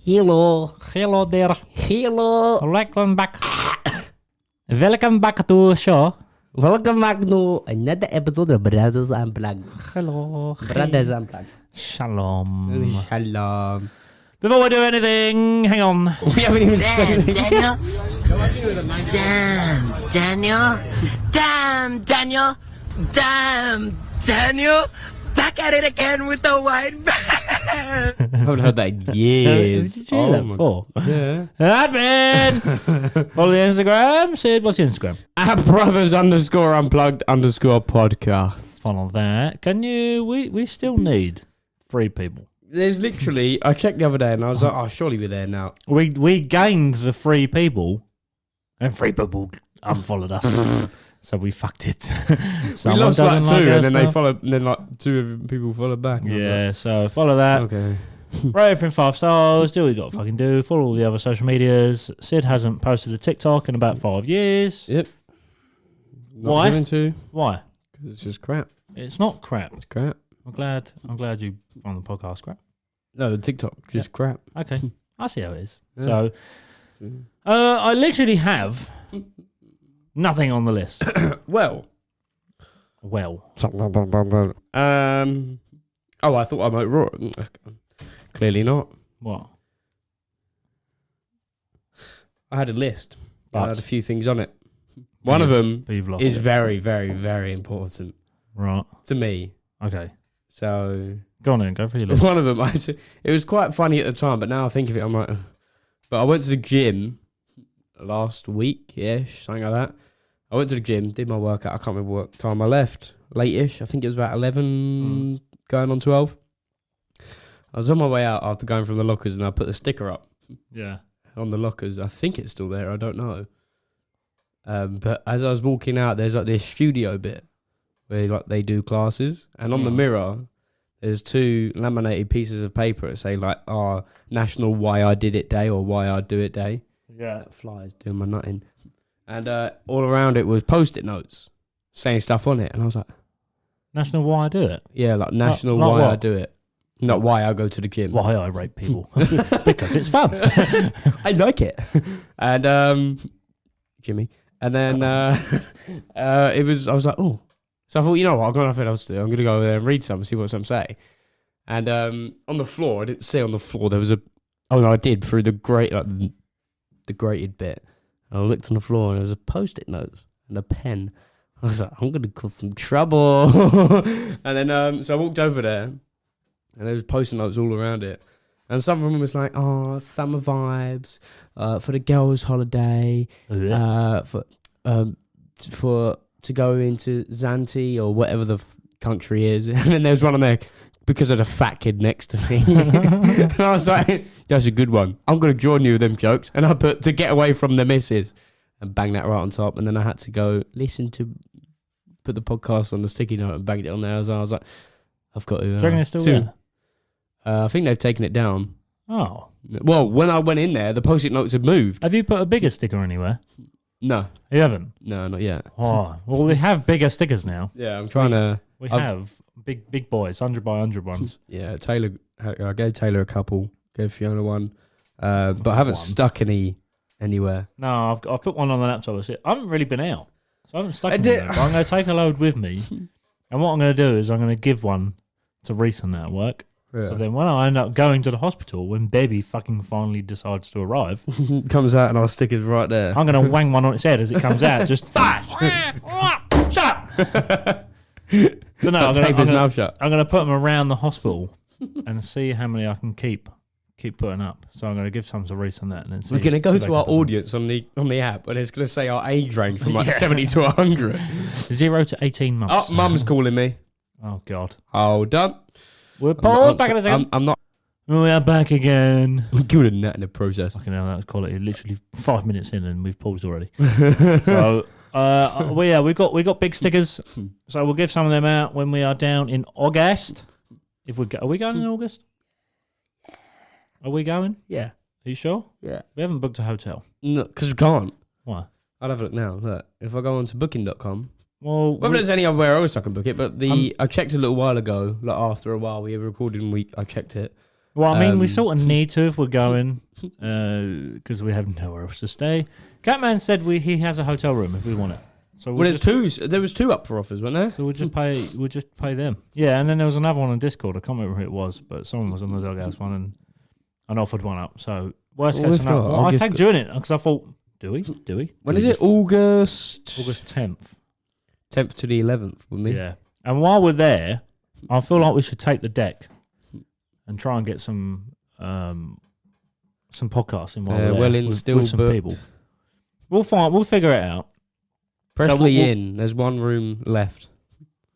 Hello. Hello there. Hello. Welcome back. Welcome back to the show. Welcome back to another episode of Brothers Unplugged. Hello. Brothers Unplugged. Shalom. Shalom. Before we do anything, hang on. We haven't even said anything. Daniel. Damn, Daniel. Back at it again with the white van. I haven't heard that in years. Did you hear that before? Yeah. Admin! Follow the Instagram. Sid, what's your Instagram? At Brothers_unplugged_podcast. Follow that. Can you... We still need 3 people. There's literally... I checked the other day and I was like, oh, surely we're there now. We gained the 3 people. And 3 people unfollowed us. So we fucked it. We lost like 2 and then they followed, and then like 2 people followed back. Yeah, so follow that. Okay. Rate everything 5 stars. Do what you got to fucking do. Follow all the other social medias. Sid hasn't posted a TikTok in about 5 years. Yep. Not Why? going to. Why? Because it's just crap. It's not crap. It's crap. I'm glad you found the podcast crap. No, the TikTok just crap. Okay, I see how it is. Yeah. So, I literally have nothing on the list. Well. Oh, I thought I might roar. Clearly not. what? I had a list. But I had a few things on it. One of them But you've lost is it. very, very, very important Right. to me. Okay. So Go on then. Go for your list. one of them, it was quite funny at the time, but now I think of it, I'm like, but I went to the gym last week-ish, something like that. I went to the gym, did my workout. I can't remember what time I left. Late-ish. I think it was about 11, going on 12. I was on my way out after going from the lockers, and I put the sticker up Yeah. on the lockers. I think it's still there. I don't know. But as I was walking out, there's like this studio bit where like they do classes, and on the mirror, there's 2 laminated pieces of paper that say like, National Why I Did It Day or Why I Do It Day. Yeah. That fly's doing my nutting. And all around it was Post-it notes saying stuff on it. And I was like... National Why I Do It? Yeah, like National like Why what? I Do It. Not why I go to the gym. Why I rape people. Because it's fun. I like it. And, Jimmy. And then I was like, oh. So I thought, you know what, I've got nothing else to do. I'm going to go over there and read some, see what some say. And on the floor, I didn't say on the floor, there was a... Oh, no, I did, through the the grated bit. I looked on the floor and there was a Post-it notes and a pen. I was like, I'm going to cause some trouble. And then, so I walked over there and there was Post-it notes all around it. And some of them was like, summer vibes, for the girls' holiday, for to go into Zante or whatever the country is. And then there's one on there, because of the fat kid next to me. And I was like, that's a good one. I'm going to join you with them jokes. And I put, to get away from the missus, and bang that right on top. And then I had to go put the podcast on the sticky note and banged it on there. I was like, I've got to... Do you reckon it's still there? I think they've taken it down. Oh. Well, when I went in there, the Post-it notes had moved. Have you put a bigger sticker anywhere? No. You haven't? No, not yet. Oh. Well, we have bigger stickers now. Yeah, I'm trying to... We have big boys, 100 by 100 ones. Yeah, Taylor. I gave Taylor a couple. Gave Fiona one. But I haven't stuck anywhere. No, I've put one on the laptop. I haven't really been out, so I haven't stuck I them did- there, but I'm going to take a load with me. And what I'm going to do is I'm going to give one to Reese and at work. Yeah. So then when I end up going to the hospital, when baby fucking finally decides to arrive, Comes out and our sticker's right there. I'm going to wang one on its head as it comes out. Just shut up. But no, Tape his mouth shut. I'm going to put them around the hospital and see how many I can keep putting up. So I'm going to give some to Reese and that. And then see, We're going to go see if to they our can put audience on the app, and it's going to say our age range from like 70 to 100. some. 0 to 18 months. Oh, Mum's calling me. Oh, God. Hold up. We're paused back in a second. I'm not. We are back again. I'm good at that in the process. Fucking hell, that was quality. Literally 5 minutes in and we've paused already. So, we got big stickers. So we'll give some of them out when we are down in August. Are we going in August? Are we going? Yeah. Are you sure? Yeah. We haven't booked a hotel. No, because we can't. Why? I'll have a look now. Look, if I go on to booking.com, Well, whether there's any other else I can book it, but I checked a little while ago, like after a while we recorded and I checked it. Well, I mean, we sort of need to if we're going, because we have nowhere else to stay. Catman said he has a hotel room if we want it. So Well, there was two up for offers, weren't there? So we'll just pay them. Yeah, and then there was another one on Discord. I can't remember who it was, but someone was on the Doghouse one and offered one up. So worst case scenario, I tagged you in it because I thought, do we? When is it? August 10th. 10th to the 11th with me. Yeah. And while we're there, I feel like we should take the deck and try and get some podcasting while we're there with some people. We'll figure it out. Presley Inn. There's one room left.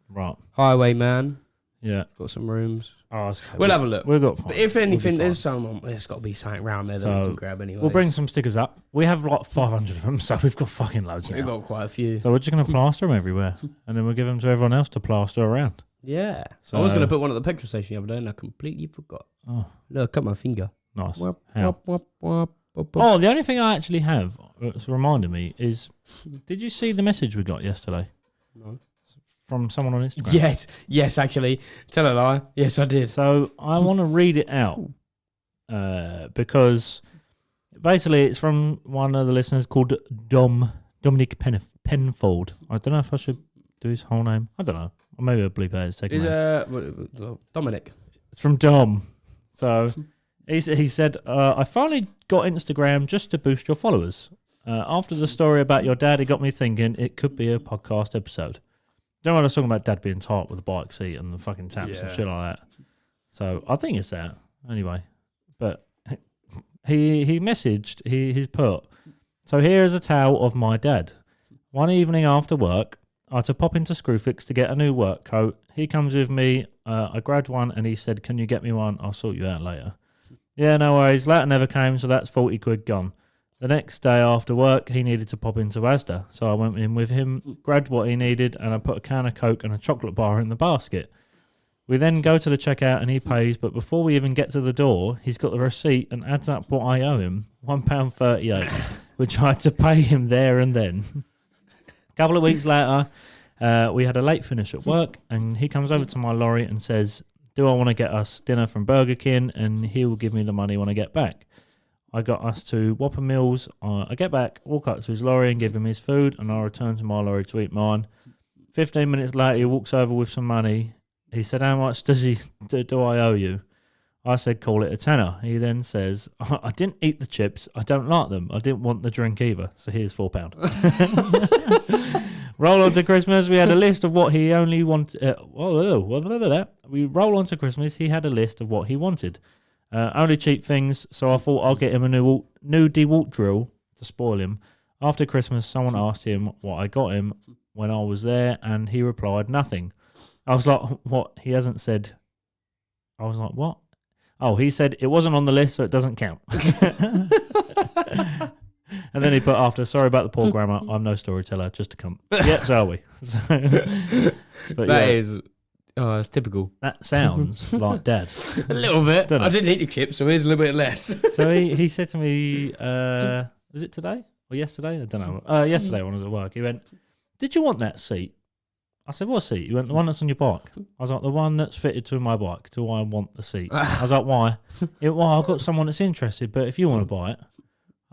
Right. Highwayman. Yeah. Got some rooms. Oh, that's okay. We'll have a look. We've got. But if anything, there's got to be something around there that we can grab anyway. We'll bring some stickers up. We have like 500 of them, so we've got fucking loads. We've got quite a few. So we're just gonna plaster them everywhere, and then we'll give them to everyone else to plaster around. Yeah. So I was gonna put one at the petrol station the other day, and I completely forgot. Oh, look, cut my finger. Nice. How? Oh, the only thing I actually have that's reminded me is, did you see the message we got yesterday? No. From someone on Instagram. Yes, actually. Tell a lie. Yes, I did. So I want to read it out because basically it's from one of the listeners called Dominic Penfold. I don't know if I should do his whole name. I don't know. Or maybe I'll bleep out his second name. Dominic. It's from Dom. So he said, I finally got Instagram just to boost your followers. After the story about your dad, it got me thinking it could be a podcast episode. Don't know what I was talking about, Dad being tight with the bike seat and the fucking taps and shit like that. So I think it's that anyway. But he messaged, he's put, so here is a tale of my dad. One evening after work, I had to pop into Screwfix to get a new work coat. He comes with me. I grabbed one and he said, can you get me one? I'll sort you out later. Yeah, no worries. Later never came, so that's 40 quid gone. The next day after work, he needed to pop into Asda, so I went in with him, grabbed what he needed, and I put a can of Coke and a chocolate bar in the basket. We then go to the checkout and he pays, but before we even get to the door, he's got the receipt and adds up what I owe him, £1.38, which I had to pay him there and then. A couple of weeks later, we had a late finish at work, and he comes over to my lorry and says, do I want to get us dinner from Burger King? And he will give me the money when I get back. I got us to Whopper Mills. I get back, walk up to his lorry and give him his food, and I return to my lorry to eat mine. 15 minutes later, he walks over with some money. He said, how much do I owe you? I said, call it a tenner. He then says, I didn't eat the chips. I don't like them. I didn't want the drink either. So here's £4. Roll on to Christmas. We had a list of what he only wanted. We roll on to Christmas. He had a list of what he wanted. Only cheap things, so I thought I'll get him a new DeWalt drill to spoil him. After Christmas, someone asked him what I got him when I was there, and he replied, nothing. I was like, what? He hasn't said. I was like, what? Oh, he said it wasn't on the list, so it doesn't count. And then he put after, sorry about the poor grammar, I'm no storyteller, just a cunt. Yeah, so are we. But that is... Oh, it's typical. That sounds like Dad. A little bit. I didn't eat the chips, so here's a little bit less. So he said to me, was it today or yesterday? I don't know. Yesterday when I was at work, he went, did you want that seat? I said, what seat? He went, the one that's on your bike. I was like, the one that's fitted to my bike. Do I want the seat? I was like, why? He went, well, I've got someone that's interested, but if you want to buy it.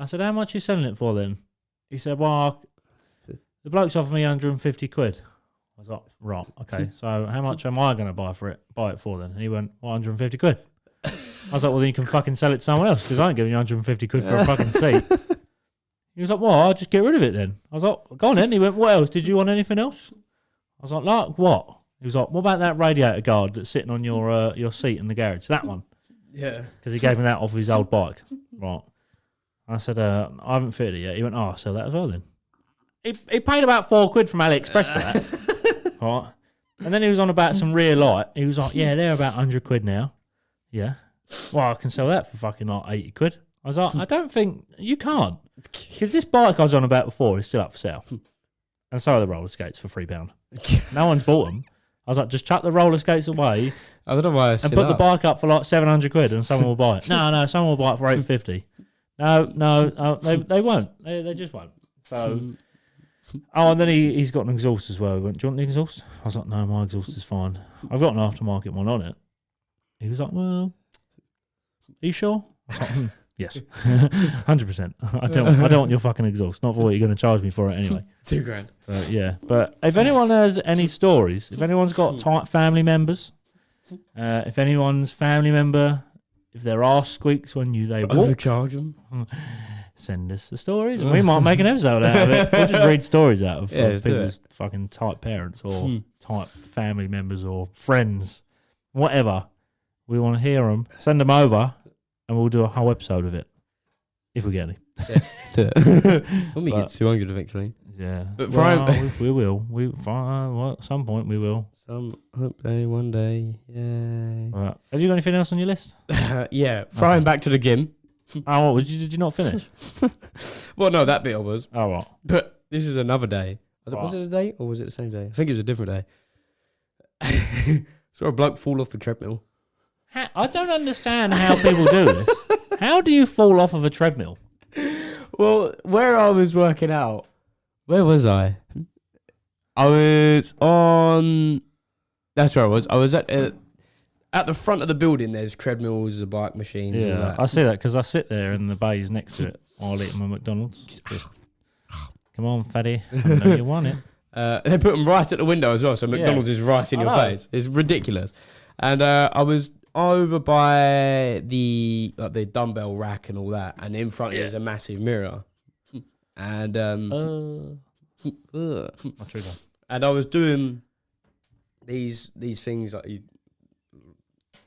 I said, how much are you selling it for then? He said, well, the bloke's offered me 150 quid. I was like, right, okay, so how much am I going to buy it for then? And he went, 150 quid. I was like, well, then you can fucking sell it to someone else because I ain't giving you 150 quid for a fucking seat. He was like, well, I'll just get rid of it then. I was like, go on then. He went, what else? Did you want anything else? I was like what? He was like, what about that radiator guard that's sitting on your seat in the garage? That one. Yeah. Because he gave me that off his old bike. Right. I said, I haven't fitted it yet. He went, oh, I'll sell that as well then. He paid about £4 from AliExpress for that. Right. And then he was on about some rear light. He was like, yeah, they're about 100 quid now. Yeah. Well, I can sell that for fucking like 80 quid. I was like, I don't think you can't. Because this bike I was on about before is still up for sale. And so are the roller skates for £3. No one's bought them. I was like, just chuck the roller skates away. I don't know why. And put the bike up for like 700 quid and someone will buy it. No, someone will buy it for 850. No, they won't. They just won't. So... Oh, and then he's got an exhaust as well. He went, do you want the exhaust? I was like, no, my exhaust is fine. I've got an aftermarket one on it. He was like, well, you sure? I was like, yes, 100%. I don't want your fucking exhaust. Not for what you're going to charge me for it anyway. $2,000. So, yeah, but if anyone has any stories, if anyone's got tight family members, if anyone's family member, if their arse squeaks when they walk, Overcharge them. send us the stories and we might make an episode out of it. We'll just read stories out of people's fucking tight parents or tight family members or friends, whatever. We want to hear them. Send them over and we'll do a whole episode of it if we get any. Yes, when we get 200 eventually. Yeah, but we will. At some point we will. Hope day, one day. Yay. Right. Have you got anything else on your list? Yeah, flying back to the gym. Oh, what, did you not finish? Well, no, that bit I was. Oh, right. But this is another day. Right. Was it a day or was it the same day? I think it was a different day. Saw a bloke fall off the treadmill. I don't understand how people do this. How do you fall off of a treadmill? Well, where I was working out, where was I? I was on. That's where I was. I was at the front of the building. There's treadmills, the bike machines. All Yeah, that. I see that because I sit there in the bays next to it while eating my McDonald's. Come on, fatty. I know you want it. They put them right at the window as well, so McDonald's is right in your face. It's ridiculous. And I was over by the dumbbell rack and all that, and in front of you is a massive mirror. And and I was doing these things like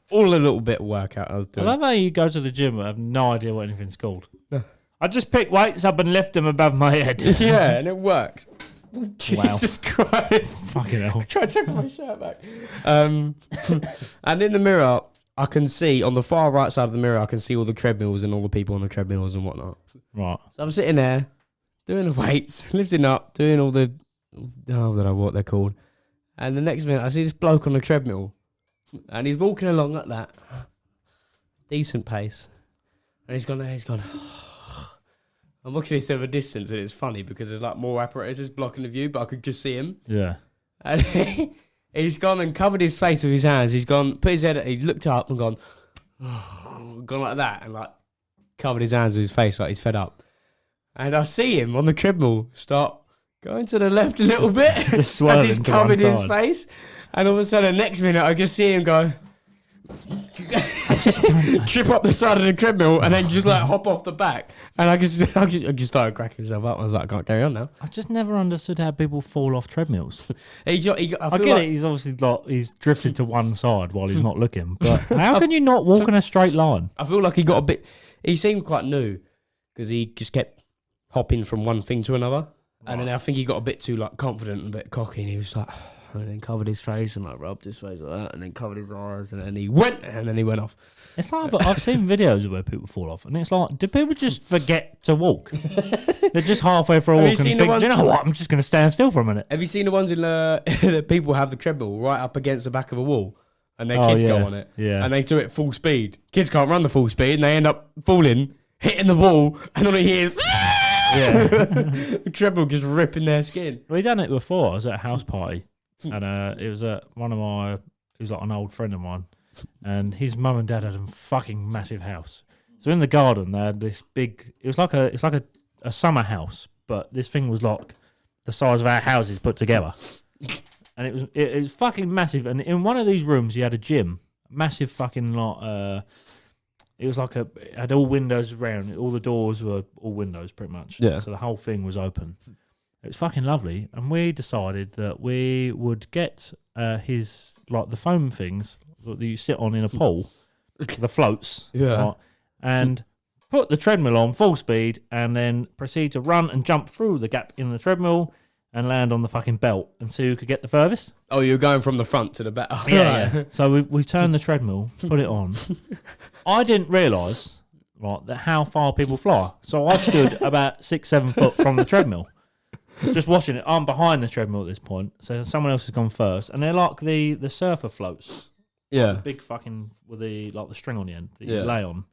all a little bit of workout I was doing. I love how you go to the gym but have no idea what anything's called. I just pick weights up and lift them above my head. Yeah, and it works. Wow. Jesus Christ. Fucking hell. I tried to take my shirt back. And in the mirror, I can see, on the far right side of the mirror, I can see all the treadmills and all the people on the treadmills and whatnot. Right. So I'm sitting there, doing the weights, lifting up, doing all the, I don't know what they're called. And the next minute, I see this bloke on the treadmill. And he's walking along like that. Decent pace. And he's gone there, I'm looking at this over distance and it's funny because there's like more apparatuses blocking the view, but I could just see him. Yeah. And he's gone and covered his face with his hands. He's gone, put his head, he looked up and gone like that and like covered his hands with his face like he's fed up. And I see him on the treadmill start going to the left a little bit Just as he's to covered one his side. face. And all of a sudden, the next minute, I just see him go trip up the side of the treadmill and then just like hop off the back. And I just started cracking myself up. I was like, I can't carry on now. I just never understood how people fall off treadmills. I I get like, it. He's obviously he's drifted to one side while he's not looking. But how can you not walk in a straight line? I feel like he got a bit. He seemed quite new because he just kept hopping from one thing to another. And then I think he got a bit too like confident and a bit cocky, and he was like, and then covered his face and like rubbed his face like that, and then covered his eyes, and then he went off. It's like I've seen videos of where people fall off, and it's like, do people just forget to walk? They're just halfway through a Have you walk and seen think, the do you know what? I'm just going to stand still for a minute. Have you seen the ones in that people have the treadmill right up against the back of a wall, and their kids go on it, Yeah. and they do it full speed. Kids can't run the full speed, and they end up falling, hitting the wall, and all they hear is Yeah. the treadmill just ripping their skin. We done it before. I was at a house party, and it was at it was like an old friend of mine, and his mum and dad had a fucking massive house. So in the garden they had this big. It's like a summer house, but this thing was like the size of our houses put together, and it was fucking massive. And in one of these rooms, you had a gym, massive fucking lot. It was like it had all windows around. All the doors were all windows, pretty much. Yeah. So the whole thing was open. It was fucking lovely, and we decided that we would get his like the foam things that you sit on in a pool, the floats, Yeah. right, and put the treadmill on full speed, and then proceed to run and jump through the gap in the treadmill and land on the fucking belt, and see who could get the furthest. Oh, you're going from the front to the back. Oh, Yeah. So we turned the treadmill, put it on. I didn't realise that how far people fly. So I stood about 6-7 foot from the treadmill, just watching it. I'm behind the treadmill at this point, so someone else has gone first, and they're like the surfer floats, Yeah. big fucking with the string on the end that Yeah. you lay on.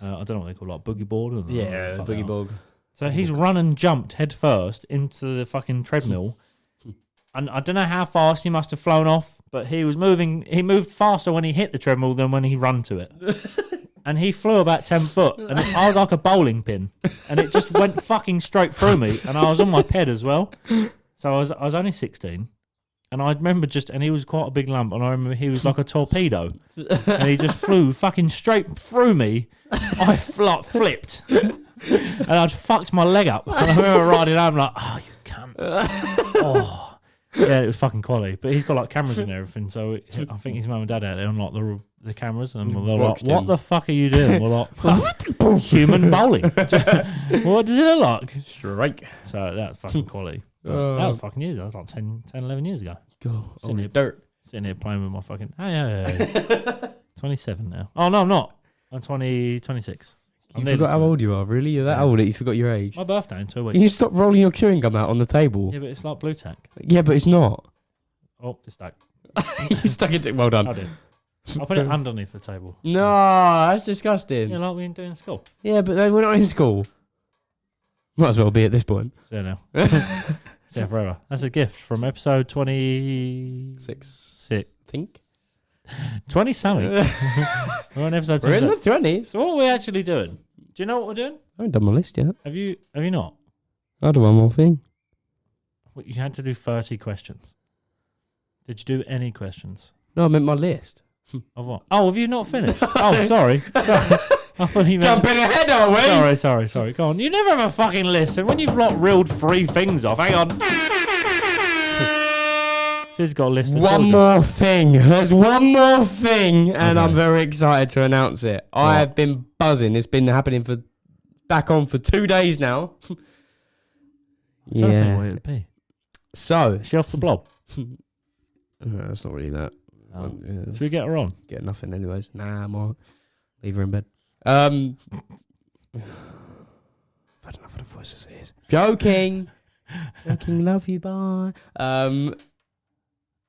I don't know what they call like boogie board. Or Yeah, fuck boogie it. bog. So he's run and jumped head first into the fucking treadmill. And I don't know how fast he must have flown off, but he was moving. He moved faster when he hit the treadmill than when he ran to it. and he flew about 10 foot, and I was like a bowling pin, and it just went fucking straight through me, and I was on my ped as well. So I was only 16, and I remember and he was quite a big lump, and I remember he was like a torpedo, and he just flew fucking straight through me. I flipped, and I'd fucked my leg up, and I remember riding home like, oh, you cunt. Oh. Yeah, it was fucking quality, but he's got like cameras and everything, so I think his mum and dad out there unlock the cameras, and they're like, "What the fuck are you doing?" We're like, "Human bowling." What does it look like? Strike. So that's fucking quality. That was fucking years. That was like 10, 11 years ago. God, Sitting here playing with my fucking. Hey. 27 now. Oh no, I'm not. I'm 26. You forgot how old you are, really? You're that old that you forgot your age? My birthday in 2 weeks. You stop rolling your chewing gum out on the table. Yeah, but it's like blue tack. Yeah, but it's not. Oh, it's stuck. You stuck it. Well done. I did. I put it underneath the table. No, that's disgusting. Yeah, like we didn't do in school. Yeah, but we're not in school. Might as well be at this point. It's there now. It's there forever. That's a gift from episode 26. I think. 20 something. We're on episode 27. We're in the 20s. So what are we actually doing? Do you know what we're doing? I haven't done my list yet. Have you not? I'll do one more thing. What, you had to do 30 questions. Did you do any questions? No, I meant my list. Of what? Oh, have you not finished? Oh, sorry. I thought you meant... Jumping ahead, are we? Sorry. Go on. You never have a fucking list, and when you've like reeled 3 things off, hang on. Sid's got a list of One more thing. There's one more thing, and I'm very excited to announce it. What? I have been buzzing. It's been happening for 2 days now. I don't think what it would be. So, Is she off the blob? no, it's not really that. Oh. Should we get her on? Get nothing, anyways. Nah, I'm alright. Leave her in bed. I've had enough of the voices. It is joking. Love you, bye.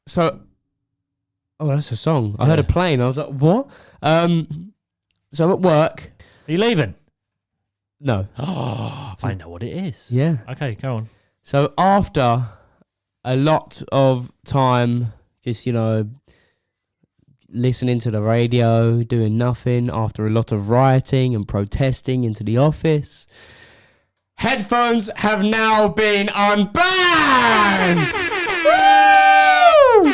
So, that's a song. I heard a plane. I was like, what? So I'm at work. Are you leaving? No. Oh, I know what it is. Yeah. Okay, go on. So after a lot of time, just, listening to the radio, doing nothing, after a lot of rioting and protesting into the office, headphones have now been unbanned! Woo!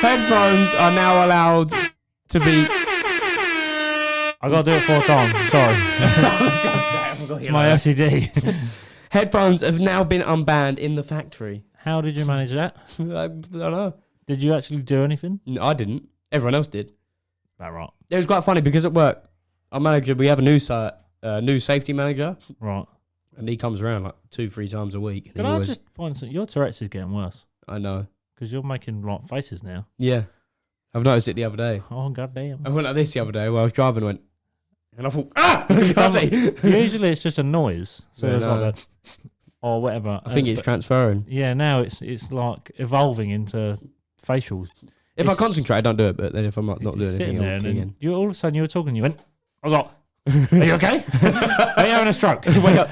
Headphones are now allowed to be... I got to do it 4 times. Sorry. It's my OCD. Headphones have now been unbanned in the factory. How did you manage that? I don't know. Did you actually do anything? No, I didn't. Everyone else did. About right. It was quite funny because at work, we have a new safety manager. Right. And he comes around like 2-3 times a week. Can I just point out, your Tourette's is getting worse. I know. Because you're making like faces now. Yeah. I've noticed it the other day. Oh, goddamn. I went like this the other day while I was driving and went, and I thought, I can't see. Usually it's just a noise. So Yeah, it's no. like that, or whatever. I think it's transferring. Yeah, now it's like evolving into facials. If I concentrate, I don't do it, but then if I'm not doing Sitting anything, there I'll and key then in. you all of a sudden you were talking, you went, I was like, are you okay? Are you having a stroke? Wake up.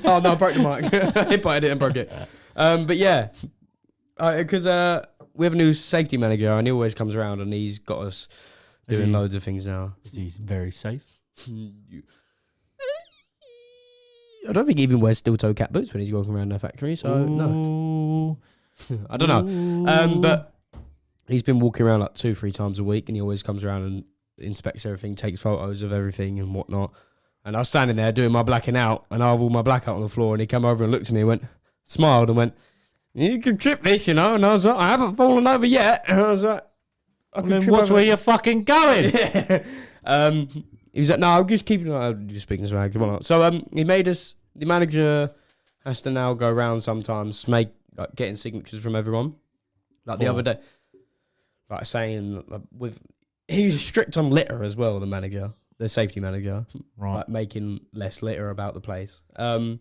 Oh no, I broke the mic. Hit by it and broke it. But yeah, because we have a new safety manager and he always comes around and he's got us doing loads of things now. He's very safe. I don't think he even wears steel toe cap boots when he's walking around the factory, so no. I don't know. But he's been walking around like 2-3 times a week and he always comes around and inspects everything, takes photos of everything and whatnot. And I was standing there doing my blacking out and I have all my blackout on the floor and he came over and looked at me and smiled and went, you can trip this, And I was like, I haven't fallen over yet. And I was like, watch where you're fucking going. He was like, no, I'm just keeping just speaking swag. So he made us, the manager has to now go around sometimes getting signatures from everyone. Like the other day, like saying he was strict on litter as well, the safety manager. Right. Like making less litter about the place. So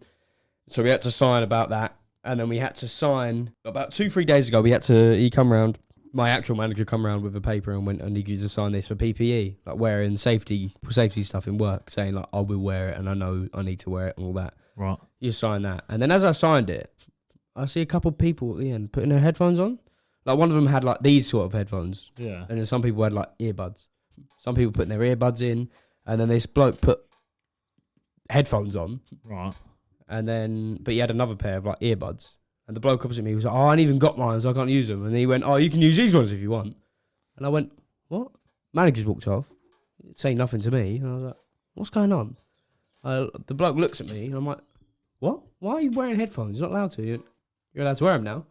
we had to sign about that. And then we had to sign about 2-3 days ago. He come round. My actual manager come around with a paper and went, I need you to sign this for PPE, like wearing safety stuff in work, saying like I will wear it and I know I need to wear it and all that. Right. You sign that, and then as I signed it, I see a couple of people at the end putting their headphones on. Like one of them had like these sort of headphones, Yeah. and then some people had like earbuds. Some people putting their earbuds in, and then this bloke put headphones on, Right. but he had another pair of like earbuds. And the bloke opposite me was like, "Oh, I ain't even got mine, so I can't use them." And he went, "Oh, you can use these ones if you want." And I went, "What?" Manager's walked off, saying nothing to me. And I was like, "What's going on?" The bloke looks at me, and I'm like, "What? Why are you wearing headphones? You're not allowed to. You're allowed to wear them now."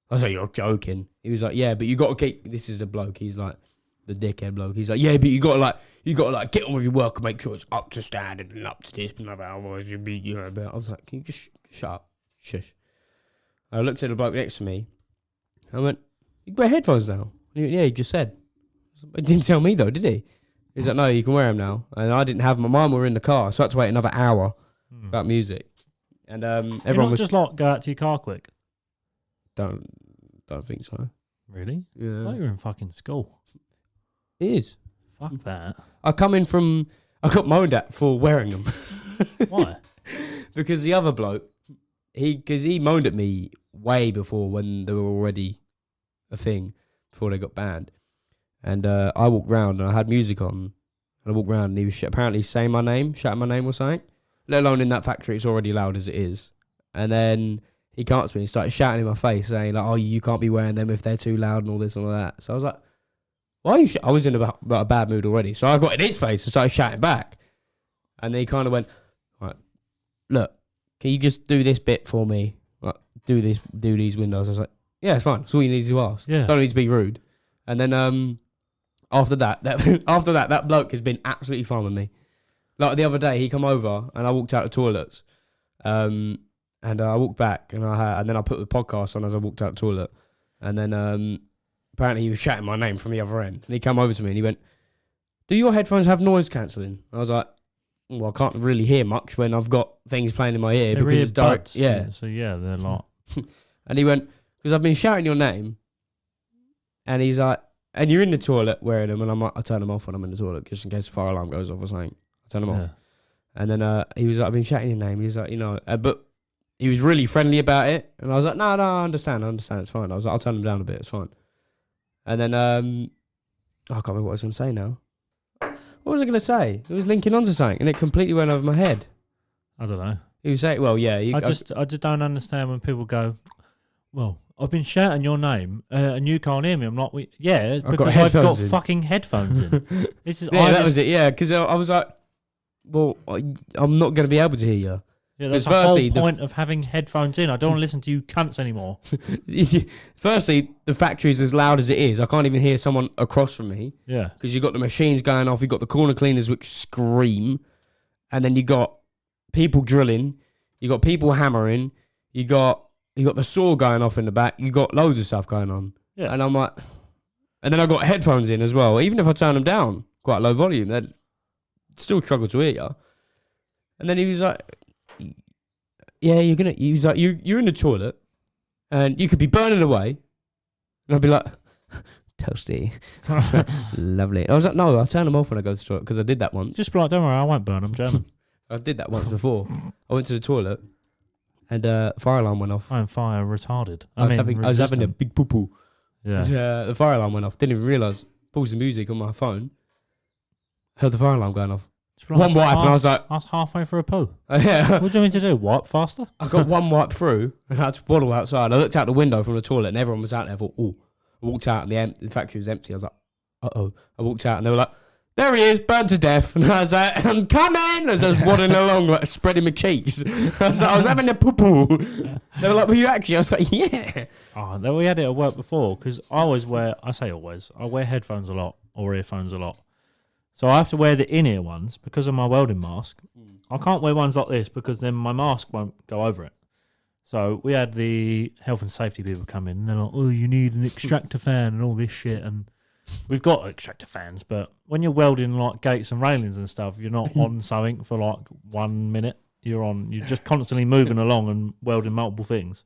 I was like, "You're joking." He was like, "Yeah, but you got to keep." This is the bloke. He's like the dickhead bloke. He's like, "Yeah, but you got to get on with your work and make sure it's up to standard and up to this, blah, blah, otherwise you'll be, But I was like, "Can you just shut up? Shush." I looked at the bloke next to me. I went, "You wear headphones now?" He went, "Yeah, he just said." He didn't tell me though, did he? He's like, "No, you can wear them now." And I didn't have mine were in the car, so I had to wait another hour about music. And everyone was just like go out to your car quick. Don't think so. Really? Yeah, I thought you were in fucking school. it is. Fuck that. I got moaned at for wearing them. Why? Because the other bloke, he moaned at me way before when they were already a thing, before they got banned. And I walked round and I had music on. And I walked round and he was apparently saying my name, shouting my name or something. Let alone in that factory, it's already loud as it is. And then he came up to me and started shouting in my face, saying like, "Oh, you can't be wearing them if they're too loud and all this and all that." So I was like, "Why are you?" I was in about a bad mood already. So I got in his face and started shouting back. And then he kind of went, "Right, look, can you just do this bit for me? Like, do these windows." I was like, "Yeah, it's fine. That's all you need to ask. Yeah. Don't need to be rude." And then after that bloke has been absolutely fine with me. Like the other day, he come over and I walked out the toilets, and I walked back and then I put the podcast on as I walked out the toilet, and then apparently he was shouting my name from the other end, and he came over to me and he went, "Do your headphones have noise cancelling?" I was like, "Well, I can't really hear much when I've got things playing in my ear They're because it's direct." earbuds. Yeah. So yeah, they're like. And he went, "Because I've been shouting your name," and he's like, "And you're in the toilet wearing them," and I'm like, I turn them off when I'm in the toilet just in case the fire alarm goes off or something. I turn them off. And then he was like, "I've been shouting your name." He was like, but he was really friendly about it, and I was like, "No, I understand, it's fine." I was like, "I'll turn them down a bit, it's fine." And then I can't remember what I was going to say now. What was I going to say? It was linking onto something, and it completely went over my head. I don't know. He was saying, "Well, yeah." I just don't understand when people go, "Well, I've been shouting your name and you can't hear me." I'm like, "Yeah, because I've got fucking headphones in." This is that was it. Yeah, because I was like, "Well, I'm not going to be able to hear you." Yeah, that's the whole point of having headphones in. I don't want to listen to you cunts anymore. Firstly, the factory's as loud as it is. I can't even hear someone across from me. Yeah. Because you've got the machines going off, you've got the corner cleaners which scream, and then you got people drilling, you got people hammering, you got the saw going off in the back, you got loads of stuff going on. Yeah. And I'm like, and then I got headphones in as well. Even if I turn them down quite low volume, they'd still struggle to hear you. And then he was like, "Yeah, he was like, you're in the toilet and you could be burning away." And I'd be like, "Toasty." Lovely. I was like, "No, I'll turn them off when I go to the toilet," because I did that once. Just be like, "Don't worry, I won't burn them, German." I did that once before. I went to the toilet and fire alarm went off. I'm fire retarded. I was having a big poo-poo. Yeah. And, the fire alarm went off. Didn't even realise. Paused the music on my phone. Heard the fire alarm going off. One wipe and I was like... I was halfway through a poo. Yeah. What do you mean to do? Wipe faster? I got one wipe through and I had to waddle outside. I looked out the window from the toilet and everyone was out there. I thought, "Oh." I walked out and the factory was empty. I was like, "Uh-oh." I walked out and they were like, "There he is, burned to death." And I was like, "I'm coming." As I was waddling along, like spreading my cheeks. I was having a poo-poo. They were like, "Were you actually?" I was like, "Yeah." Oh, we had it at work before because I wear headphones a lot or earphones a lot. So I have to wear the in-ear ones because of my welding mask. I can't wear ones like this because then my mask won't go over it. So we had the health and safety people come in and they're like, "Oh, you need an extractor fan and all this shit." And we've got extractor fans, but when you're welding like gates and railings and stuff, you're not on something for like 1 minute. You're just constantly moving along and welding multiple things.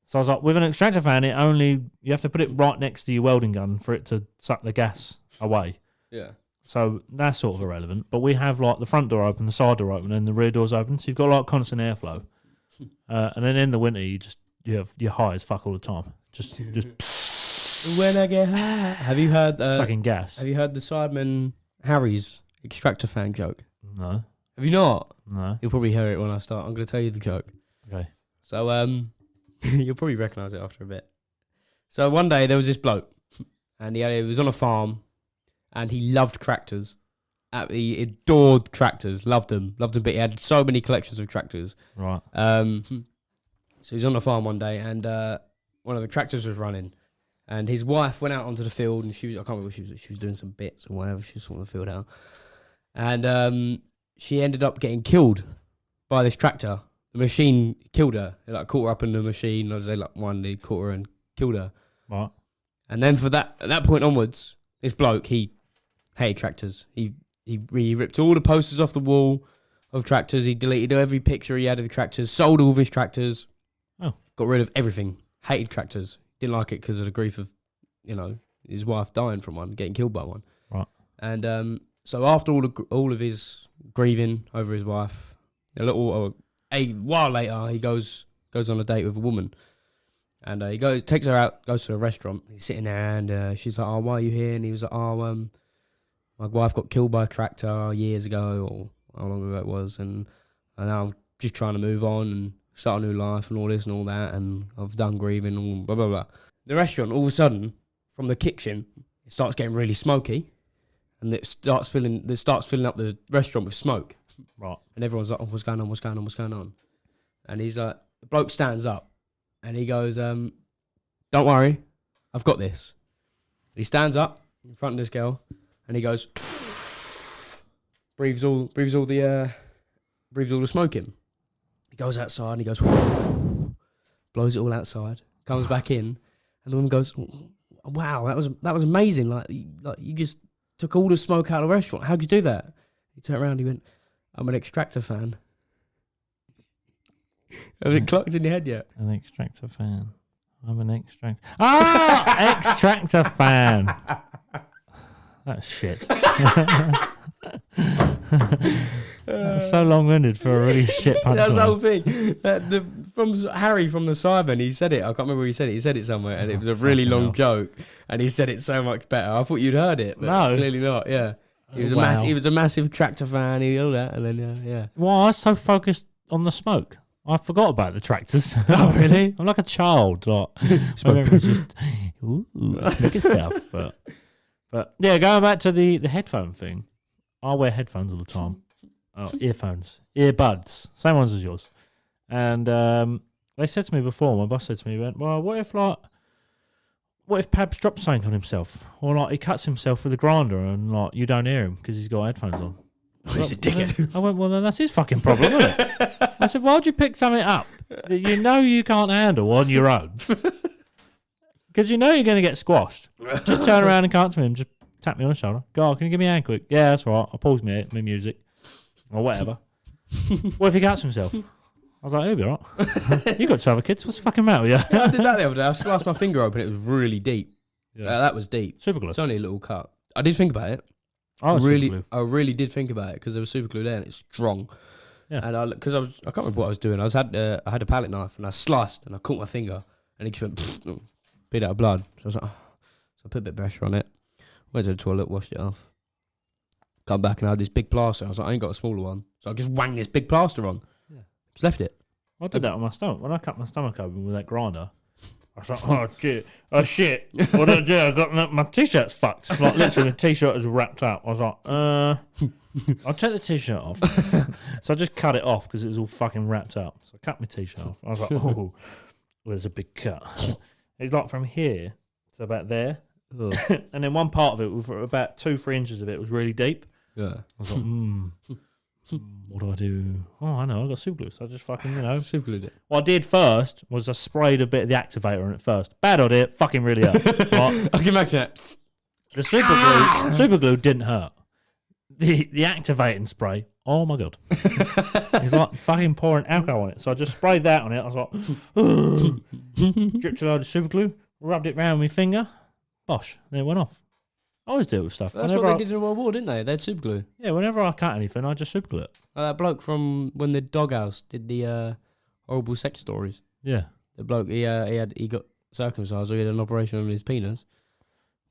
So I was like, with an extractor fan, you have to put it right next to your welding gun for it to suck the gas away. Yeah. So that's sort of irrelevant. But we have like the front door open, the side door open, and the rear door's open. So you've got like constant airflow. And then in the winter, you're high as fuck all the time. Just When I get high. Have you heard Sucking gas. Have you heard the Sidemen Harry's extractor fan joke? No. Have you not? No. You'll probably hear it when I start. I'm going to tell you the joke. Okay. So you'll probably recognise it after a bit. So one day there was this bloke, and he was on a farm, and he loved tractors. He adored tractors, loved them, but he had so many collections of tractors. Right. So he's on the farm one day, and one of the tractors was running, and his wife went out onto the field, and I can't remember, she was doing some bits or whatever, she was sorting the field out, and she ended up getting killed by this tractor. The machine killed her. It like caught her up in the machine. I was like they caught her and killed her. Right. And then at that point onwards, this bloke, he hated tractors. He ripped all the posters off the wall of tractors. He deleted every picture he had of the tractors. Sold all of his tractors. Oh. Got rid of everything. Hated tractors. Didn't like it because of the grief of, his wife dying from one, getting killed by one. Right. And so after all of his grieving over his wife, a while later, he goes on a date with a woman. And he takes her out, goes to a restaurant. He's sitting there, and she's like, "Oh, why are you here?" And he was like, "Oh, my wife got killed by a tractor years ago, or how long ago it was, and now I'm just trying to move on and start a new life and all this and all that, and I've done grieving and blah, blah, blah." The restaurant, all of a sudden, from the kitchen, it starts getting really smoky, and it starts filling up the restaurant with smoke. Right. And everyone's like, "Oh, what's going on?" And he's like, the bloke stands up, and he goes, "Don't worry, I've got this." He stands up in front of this girl, and he goes, breathes all the smoke in. He goes outside, and he goes, blows it all outside, comes back in, and the woman goes, "Wow, that was amazing! Like you just took all the smoke out of the restaurant. How'd you do that?" He turned around, he went, "I'm an extractor fan." Have it clocked in your head yet? An extractor fan. I'm an extractor. Extractor fan. That's shit. That's so long-winded for a really shit punchline. That's the whole thing. From Harry from the Cyberman, he said it. I can't remember where he said it. He said it somewhere, and it was a really long joke. And he said it so much better. I thought you'd heard it, but no, clearly not. Yeah, he was a massive tractor fan. He all that, and then yeah. Well, I was so focused on the smoke, I forgot about the tractors. Oh, really? I'm like a child. Like, I remember just sneaky stuff. But yeah, going back to the headphone thing, I wear headphones all the time. Earphones, earbuds, same ones as yours. And they said to me before, my boss said to me, he went, "Well, what if Pabs drops something on himself, or like he cuts himself with a grinder, and like you don't hear him because he's got headphones on?" He's a dickhead. I went, "Well, then that's his fucking problem, isn't it?" I said, "Why'd you pick something up that you know you can't handle on your own? Because you know you're going to get squashed. Just turn around and come up to me and just tap me on the shoulder. Go, can you give me a hand quick?" "Yeah, that's all right. I'll pause my music." Or whatever. What if he cuts himself? I was like, "He'll be all right." You got 2 other kids. What's the fucking matter with you? Yeah, I did that the other day. I sliced my finger open. It was really deep. Yeah. That was deep. Super glue. It's only a little cut. I did think about it. I really did think about it because there was super glue there and it's strong. Yeah. And I can't remember what I was doing. I had a palette knife and I sliced and I caught my finger and it just went bit out of blood. So I was like, so I put a bit of pressure on it. Went to the toilet, washed it off. Come back and I had this big plaster. I was like, I ain't got a smaller one. So I just wanged this big plaster on. Yeah. Just left it. I did that on my stomach. When I cut my stomach open with that grinder, I was like, oh shit. What did I do? I got my t-shirt's fucked. Like literally the t-shirt is wrapped up. I was like, I'll take the t-shirt off. So I just cut it off because it was all fucking wrapped up. So I cut my t-shirt off. I was like, oh, there's a big cut. It's like from here to about there. And then one part of it, was about 2-3 inches of it, was really deep. Yeah. I was like, what do I do? Oh, I know, I got super glue. So I just fucking, super glued it. What I did first was I sprayed a bit of the activator on it first. Bad idea, fucking really hurt. Right? I can imagine that. The super glue didn't hurt. The activating spray, oh my God. It's like fucking pouring alcohol on it. So I just sprayed that on it. I was like, dripped a load of super glue, rubbed it round with my finger, bosh, and it went off. I always do it with stuff. That's what they did in World War, didn't they? They had super glue. Yeah, whenever I cut anything, I just super glue it. That bloke from when the Doghouse did the horrible sex stories. Yeah. The bloke, he got circumcised or he had an operation on his penis.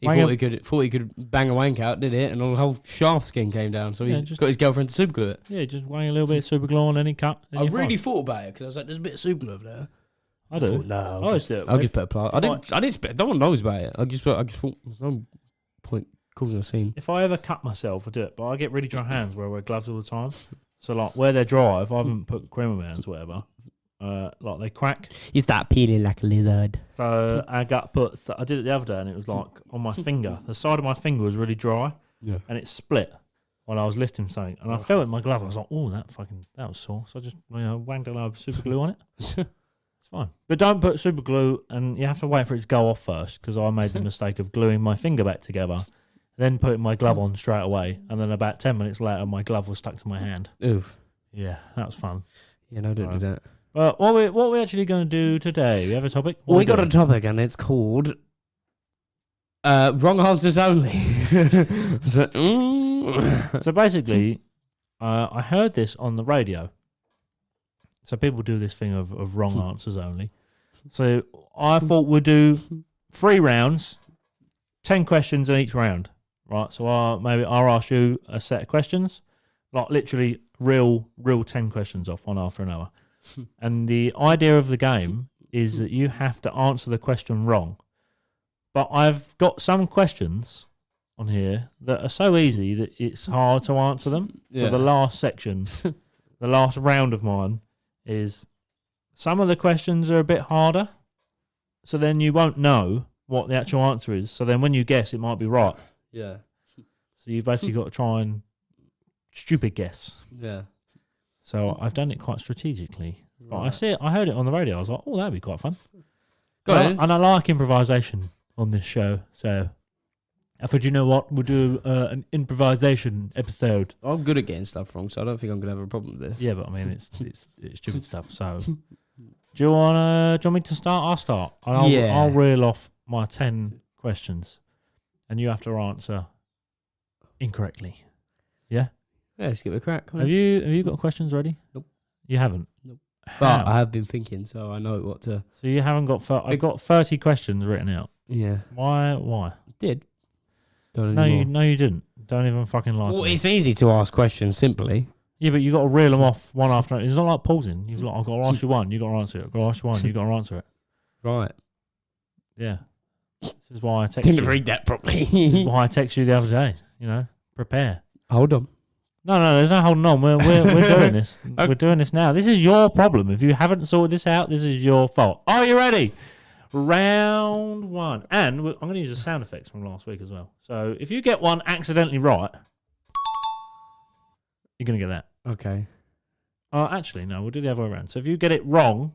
He Wang thought he could bang a wank out, did it, and the whole shaft skin came down. So he just got his girlfriend to superglue it. Yeah, just wang a little bit of super glue on, any cut. I really thought about it because I was like, "There's a bit of superglue over there." I do. Thought, no, I always do it. I'll just put a plaster. I didn't spit. No one knows about it. I just thought there's no point causing a scene. If I ever cut myself, I do it. But I get really dry hands where I wear gloves all the time. So like where they're dry, if I haven't put cream on my hands, or whatever, like they crack. You start peeling like a lizard. So I did it the other day, and it was like on my finger. The side of my finger was really dry, and it split while I was lifting something. And I felt it in my glove. I was like, "Oh, that was sore." So I just wanged a load of super glue on it. It's fine, but don't put super glue, and you have to wait for it to go off first. Because I made the mistake of gluing my finger back together, then putting my glove on straight away, and then about 10 minutes later, my glove was stuck to my hand. Oof. Yeah, that was fun. Yeah, no, don't do that. But what are we actually going to do today? We have a topic? We got a topic, and it's called wrong answers only. So basically, I heard this on the radio. So people do this thing of wrong answers only. So I thought we'd do 3 rounds, 10 questions in each round. Right, so I'll ask you a set of questions, like literally real 10 questions off one after another. And the idea of the game is that you have to answer the question wrong. But I've got some questions on here that are so easy that it's hard to answer them. So the last section, the last round of mine is some of the questions are a bit harder. So then you won't know what the actual answer is. So then when you guess, it might be right. Yeah. So you've basically got to try and stupid guess. Yeah. So I've done it quite strategically. But I heard it on the radio. I was like, oh, that'd be quite fun. And I like improvisation on this show. So I thought, you know what? We'll do an improvisation episode. I'm good at getting stuff wrong, so I don't think I'm going to have a problem with this. Yeah, but I mean, it's stupid stuff. So do you want me to start? I'll start. I'll reel off my 10 questions. And you have to answer incorrectly. Yeah? Yeah, let's give it a crack. Have you got questions ready? Nope. You haven't? Nope. But I have been thinking, so I know what to... So you haven't got... I've got 30 questions written out. Yeah. Why? Did. No, you didn't. Don't even fucking lie to me. It's easy to ask questions, simply. Yeah, but you got to reel them off one after another. It's not like pausing. I've got to ask you one, you got to answer it. I've got to ask you one, you got to answer it. Right. Yeah. This is why I text you. Didn't read that properly. This is why I text you the other day. Prepare. Hold on. No, there's no holding on. We're doing this. Okay. We're doing this now. This is your problem. If you haven't sorted this out, this is your fault. Are you ready? Round 1. And I'm going to use the sound effects from last week as well. So if you get one accidentally right, you're going to get that. Okay. Actually, no, we'll do the other way around. So if you get it wrong,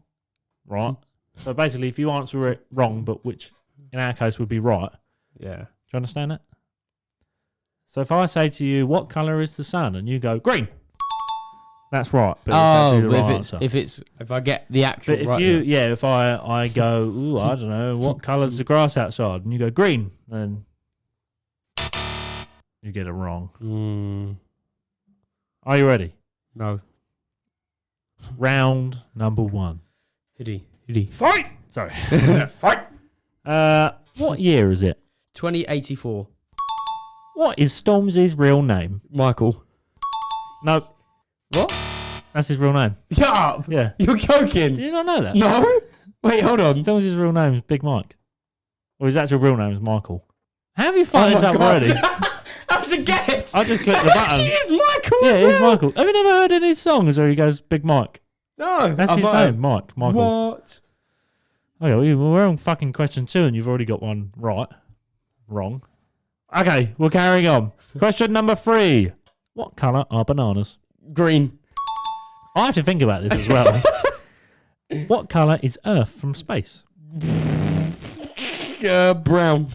right? So basically, if you answer it wrong, but which in our case would be right. Yeah. Do you understand that? So if I say to you, what colour is the sun? And you go, green. That's right. But it's actually the right answer. If I get the actual but if right... if I go, ooh, I don't know, what colour's the grass outside? And you go, green. Then you get it wrong. Are you ready? No. Round number 1. Hitty. Fight! Sorry. Fight! What year is it? 2084. What is Stormzy's real name? Michael. No. What? That's his real name. Shut up! Yeah. You're joking! Did you not know that? No? Wait, hold on. Stormzy's real name is Big Mike. Or his actual real name is Michael. How have you found this out already? That was a guess! I just clicked the button. It is Michael! Yeah, as it is well. Michael. Have you never heard any songs where he goes Big Mike? No. That's his name, Mike. Michael. What? Okay, well, we're on fucking question 2 and you've already got one right. Wrong. Okay, we're carrying on. Question number 3. What colour are bananas? Green. I have to think about this as well. What colour is Earth from space? Brown.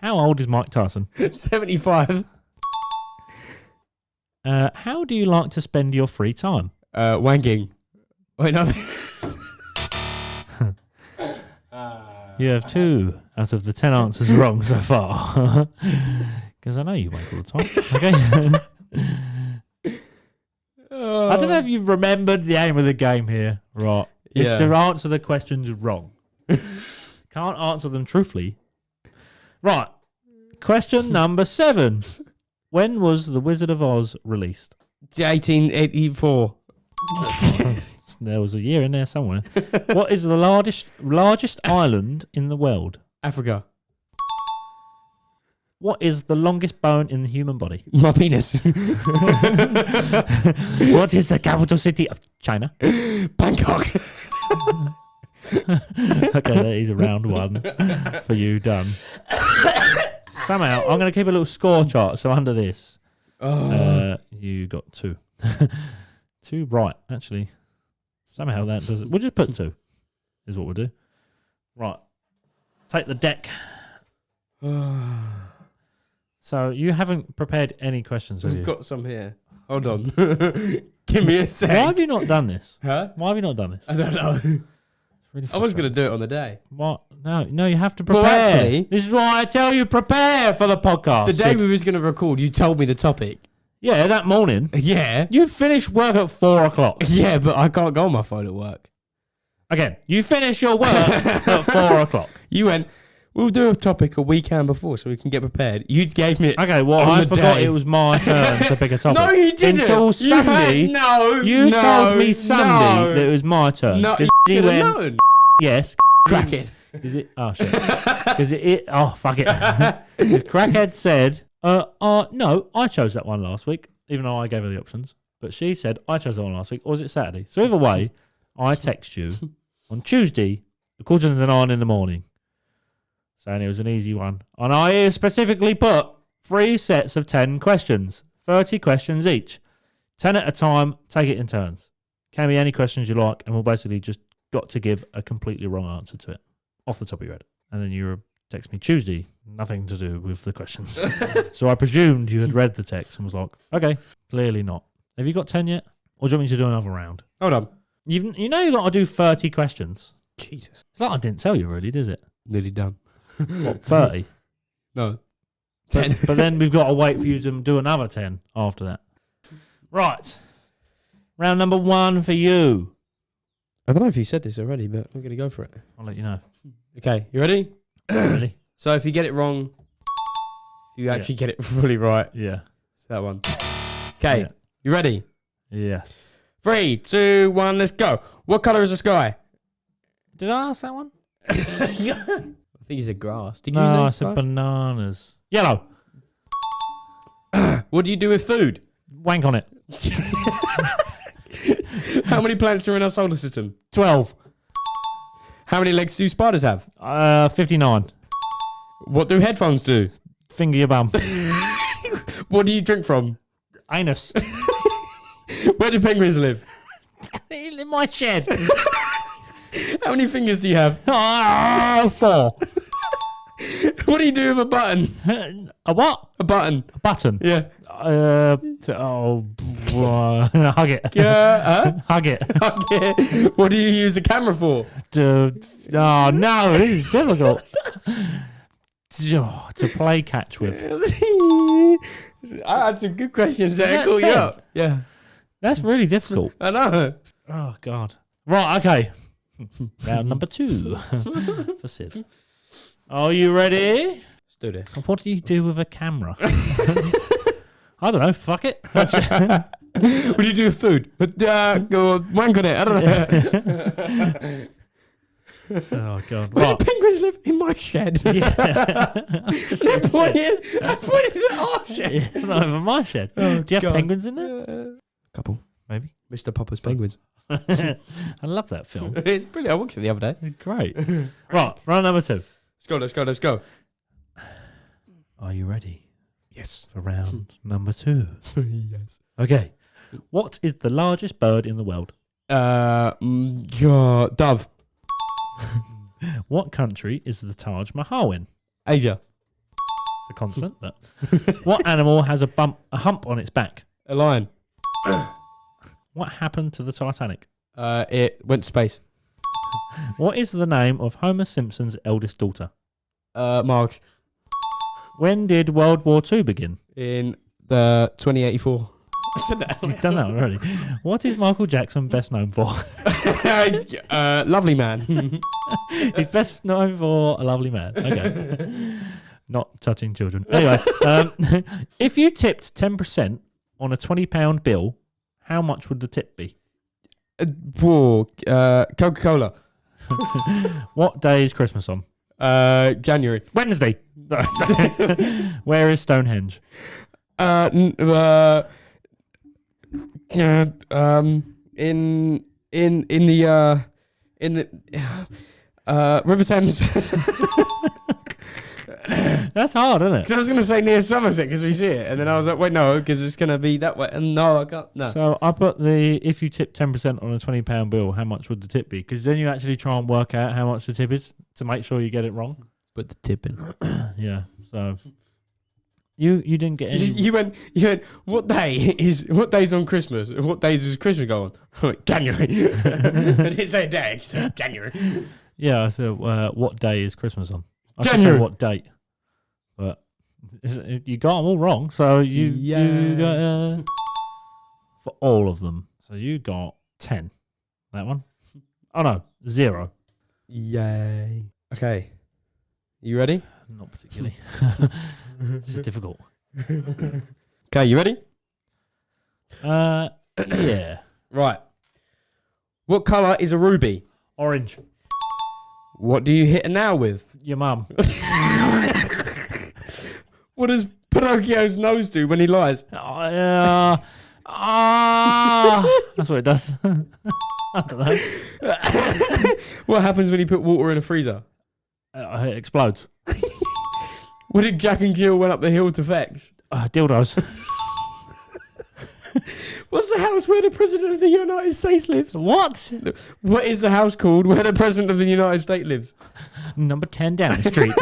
How old is Mike Tyson? 75. How do you like to spend your free time? Wanking. Wait, no. You have 2 out of the 10 answers wrong so far. Because I know you wank all the time. Okay. I don't know if you've remembered the aim of the game here. Right. It's to answer the questions wrong. Can't answer them truthfully. Right. Question number 7. When was The Wizard of Oz released? 1884. There was a year in there somewhere. What is the largest island in the world? Africa. What is the longest bone in the human body? My penis. What is the capital city of China? Bangkok. Okay, that is a round one for you. Done. Somehow, I'm going to keep a little score chart. So under this, you got 2. 2 right, actually. Somehow that doesn't. We'll just put 2, is what we'll do. Right. Take the deck. So you haven't prepared any questions, have you? We've got some here. Hold on. Give me a sec. Why have you not done this? Huh? Why have you not done this? I don't know. Really I was going to do it on the day. What? No, you have to prepare. Well, actually, this is why I tell you prepare for the podcast. the day we was going to record, you told me the topic. Yeah, that morning. Yeah. You finished work at 4 o'clock. Yeah, but I can't go on my phone at work. Again, you finish your work at 4 o'clock. You went, we'll do a topic a weekend before so we can get prepared. You gave me it. Okay, well, on I the forgot day. it was my turn to pick a topic. No, you didn't. Until Sunday. You told me Sunday that it was my turn. No, you 'Cause he should have went, known. yes. Crackhead. Is it? Oh, shit. Is it? Oh, fuck it. Because Crackhead said, no, I chose that one last week, even though I gave her the options. But she said, I chose that one last week. Or was it Saturday? So either way, I text you on Tuesday, 9:15 in the morning, saying it was an easy one. And I specifically put 3 sets of 10 questions, 30 questions each. 10 at a time, take it in turns. Can be any questions you like, and we'll basically just got to give a completely wrong answer to it off the top of your head. And then you text me Tuesday, nothing to do with the questions. So I presumed you had read the text and was like, okay, clearly not. Have you got 10 yet? Or do you want me to do another round? Hold on. You know you've got to do 30 questions. Jesus. It's like I didn't tell you really, does it? Nearly done. What, 30? No. 10. But then we've got to wait for you to do another 10 after that. Right. Round number 1 for you. I don't know if you said this already, but I'm going to go for it. I'll let you know. Okay, you ready? Ready? So if you get it wrong, you actually get it fully right. Yeah. It's that one. Okay, Yeah. You ready? Yes. 3, 2, 1, let's go. What colour is the sky? Did I ask that one? I think you said grass. Did you No, I say said bananas. Yellow. What do you do with food? Wank on it. How many planets are in our solar system? 12. How many legs do spiders have? 59. What do headphones do? Finger your bum. What do you drink from? Anus. Where do penguins live? In my shed. How many fingers do you have? 4. What do you do with a button? A what? A button. A button. Yeah. Hug it. Yeah. Hug it. Okay. What do you use a camera for? Oh no, this is difficult. To play catch with. I had some good questions there. that Call you 10? up. Yeah. That's really difficult. I know. Oh god. Right, okay. Round number 2 for Sid. Are you ready? Let's do this. What do you do with a camera? I don't know. Fuck it. What do you do with food? Go wank on it. I don't know. Oh god. Where Right. do penguins live? In my shed. Yeah. I pointed at our shed. Yeah, it's not over my shed. Do you have God. penguins in there? Couple. Maybe. Mr. Popper's Penguins. I love that film. It's brilliant. I watched it the other day. It's great. Right, round number 2. Let's go. Are you ready Yes. for round number 2? Yes. Okay. What is the largest bird in the world? Dove. What country is the Taj Mahal in? Asia. It's a consonant, but what animal has a hump on its back? A lion. What happened to the Titanic? It went to space. What is the name of Homer Simpson's eldest daughter? Marge. When did World War II begin? In the 2084. I said that. You've done that already. What is Michael Jackson best known for? Lovely man. He's best known for a lovely man. Okay. Not touching children. Anyway, if you tipped 10% on a £20 bill, how much would the tip be? Coca-Cola. What day is Christmas on? January. Wednesday. Where is Stonehenge? In the River Thames. That's hard, isn't it? I was going to say near Somerset because we see it, and then I was like, wait, no, because it's going to be that way. And no, I can't. No. So I put if you tip 10% on a £20 bill, how much would the tip be? Because then you actually try and work out how much the tip is to make sure you get it wrong. Put the tip in. Yeah. So you didn't get any. You went. What day's on Christmas? What days does Christmas go on? I went, January. I didn't say a day. I said January. Yeah. I said, what day is Christmas on? I should January. say what date. But you got them all wrong. So you got for all of them. So you got 10. That one. Oh no, 0. Yay. Okay. You ready? Not particularly. This is difficult. Okay, you ready? Yeah. Right. What colour is a ruby? Orange. What do you hit a nail with? Your mum. What does Pinocchio's nose do when he lies? That's what it does. I don't know. What happens when you put water in a freezer? It explodes. What did Jack and Jill went up the hill to fetch? Dildos. What's the house where the President of the United States lives? What? What is the house called where the President of the United States lives? Number 10 Downing Street.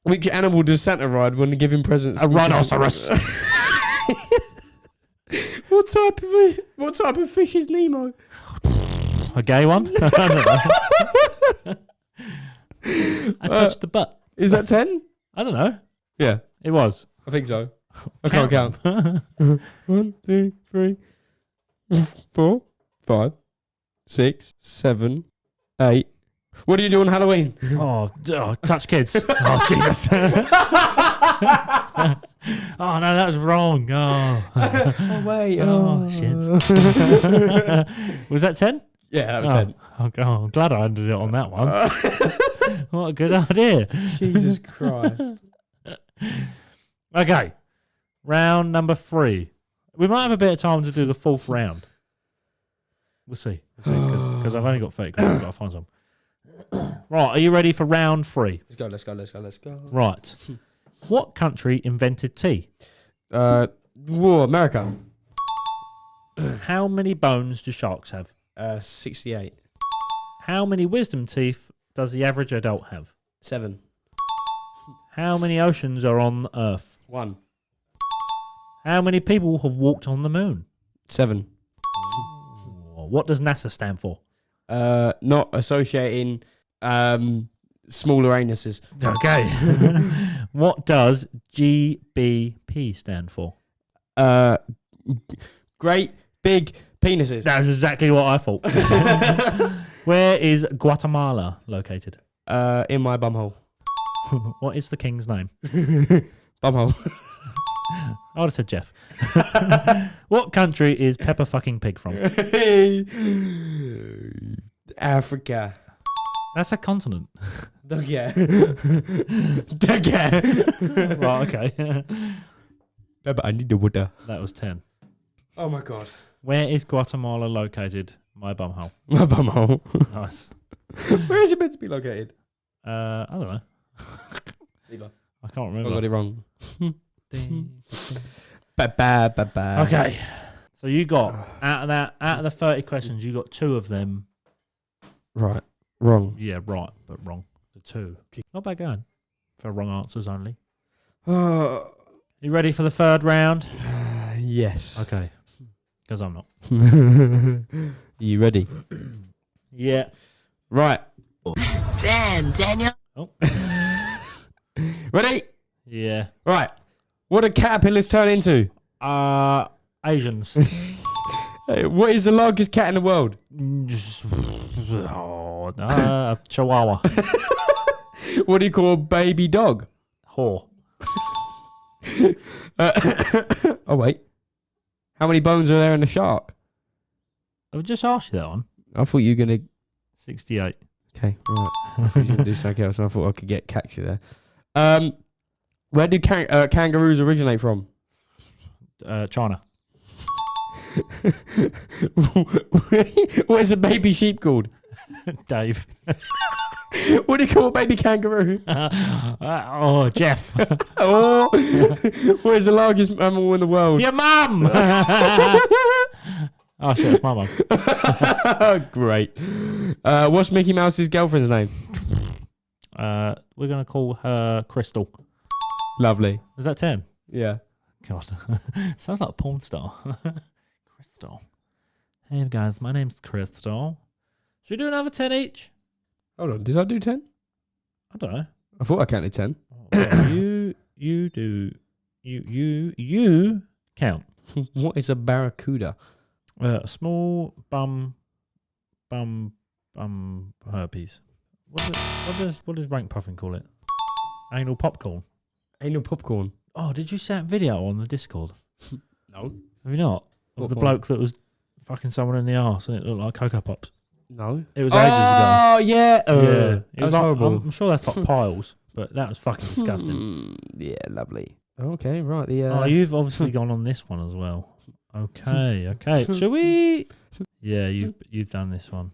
Which animal does Santa ride when they give him presents? A rhinoceros. What type of fish is Nemo? A gay one? I touched the butt. Is that 10? I don't know. Yeah, It was. I think so. I can't count. 1, 2, 3, 4, 5, 6, 7, 8. What do you do on Halloween? Touch kids. Oh, Jesus. Oh, no, that was wrong. Oh, Oh, wait. oh shit. Was that 10? Yeah, that was 10. Okay, I'm glad I ended it on that one. What a good idea. Jesus Christ. Okay. Round number 3. We might have a bit of time to do the 4th round. We'll see. Because I've only got 30 questions. I've got to find some. Right, are you ready for round 3? Let's go. Right. What country invented tea? America. How many bones do sharks have? 68. How many wisdom teeth does the average adult have? 7. How many oceans are on Earth? 1. How many people have walked on the moon? 7. What does NASA stand for? Not associating smaller anuses. Okay. What does GBP stand for? Great big penises. That's exactly what I thought. Where is Guatemala located? In my bumhole. What is the king's name? Bumhole. I would have said Jeff. What country is Peppa fucking Pig from? Africa. That's a continent. Yeah. Right, okay. Peppa, I need the water. That was 10. Oh my god. Where is Guatemala located? My bumhole. My bumhole. Nice. Where is it meant to be located? I don't know. Neither. I can't I remember. got it wrong. Okay. So you got out of the 30 questions, you got 2 of them. Right. Wrong. Yeah, right, but wrong. The 2. Not bad going. For wrong answers only. You ready for the 3rd round? Yes. Okay. Because I'm not. You ready? Yeah. Right. Damn, Daniel. Oh. Ready? Yeah. Right. What do caterpillars turn into? Asians. What is the largest cat in the world? Chihuahua. What do you call a baby dog? Whore. Oh, wait. How many bones are there in a shark? I've just asked you that one. I thought you were going to... 68. Okay, right. I thought you were going to do something else. I thought I could catch you there. Where do kangaroos originate from? China. What is a baby sheep called? Dave. What do you call a baby kangaroo? Jeff. Oh, what is the largest mammal in the world? Your mum. Oh shit, it's my mum. Great. What's Mickey Mouse's girlfriend's name? We're gonna call her Crystal. Lovely. Is that 10? Yeah. God, sounds like a porn star. Crystal. Hey guys, my name's Crystal. Should we do another 10 each? Hold on, did I do 10? I don't know. I thought I counted 10. You count. What is a barracuda? A small bum herpes. What does Rank Puffin call it? Anal popcorn. Anal popcorn. Oh, did you see that video on the Discord? No. Have you not? Of What the one? bloke that was fucking someone in the arse and it looked like Cocoa Pops. No. It was ages ago. Oh, yeah. Yeah, It it was was like, horrible. I'm sure that's like piles, but that was fucking disgusting. Yeah, lovely. Okay, right. Oh, you've obviously gone on this one as well. Okay. Shall we? Yeah, you've done this one.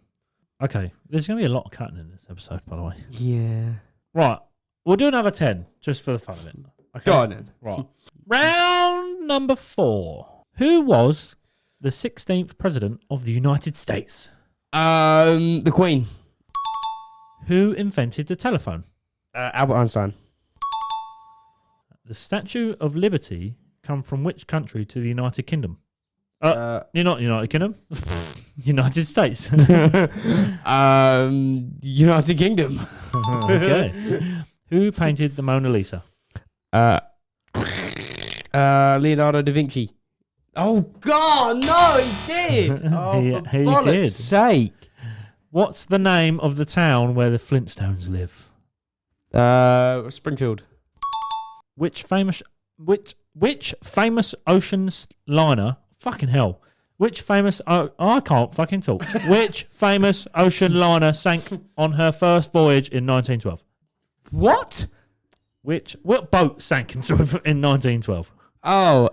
Okay, there's going to be a lot of cutting in this episode, by the way. Yeah. Right, we'll do another 10 just for the fun of it. Okay. Go on then. Right. Round number 4. Who was the 16th president of the United States? The Queen. Who invented the telephone? Albert Einstein. The Statue of Liberty come from which country to the United Kingdom? You're not United Kingdom. United States. United Kingdom. Okay. Who painted the Mona Lisa? Leonardo da Vinci. Oh God, no, he did. Oh, He for did. bollocks' sake. What's the name of the town where the Flintstones live? Springfield. Which famous ocean liner? Fucking hell! Which famous? I can't fucking talk. Which famous ocean liner sank on her first voyage in 1912? What? What boat sank in 1912? Oh,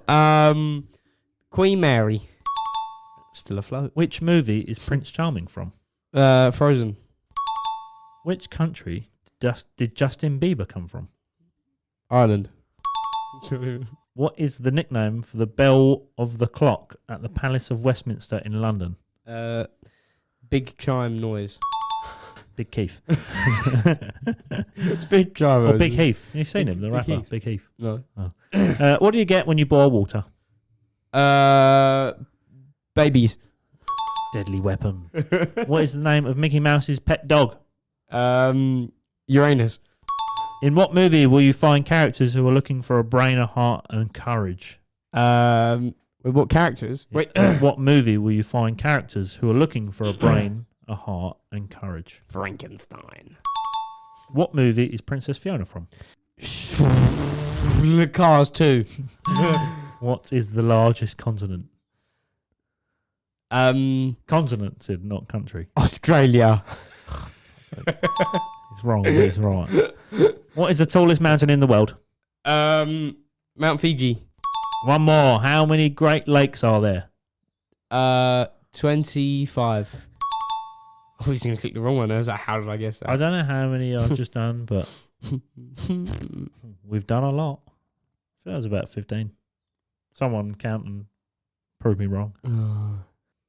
Queen Mary. Still afloat. Which movie is Prince Charming from? Frozen. Which country did Justin Bieber come from? Ireland. What is the nickname for the bell of the clock at the Palace of Westminster in London? Big chime noise. Big Keith. Big chime. Or Big Heath. You've seen him, the Big rapper. Heath. Big Heath. No. What do you get when you boil water? Babies. Deadly weapon. What is the name of Mickey Mouse's pet dog? Uranus. In what movie will you find characters who are looking for a brain, a heart, and courage? What characters? Wait. In what movie will you find characters who are looking for a brain, a heart, and courage? Frankenstein. What movie is Princess Fiona from? Cars 2. What is the largest continent? Continent, Sid, not country. Australia. It's wrong, but it's right. What is the tallest mountain in the world? Mount Fiji. One more. How many Great Lakes are there? 25. Oh, he's going to click the wrong one. I was like, how did I guess that? I don't know how many I've just done, but we've done a lot. I think that was about 15. Someone count and prove me wrong.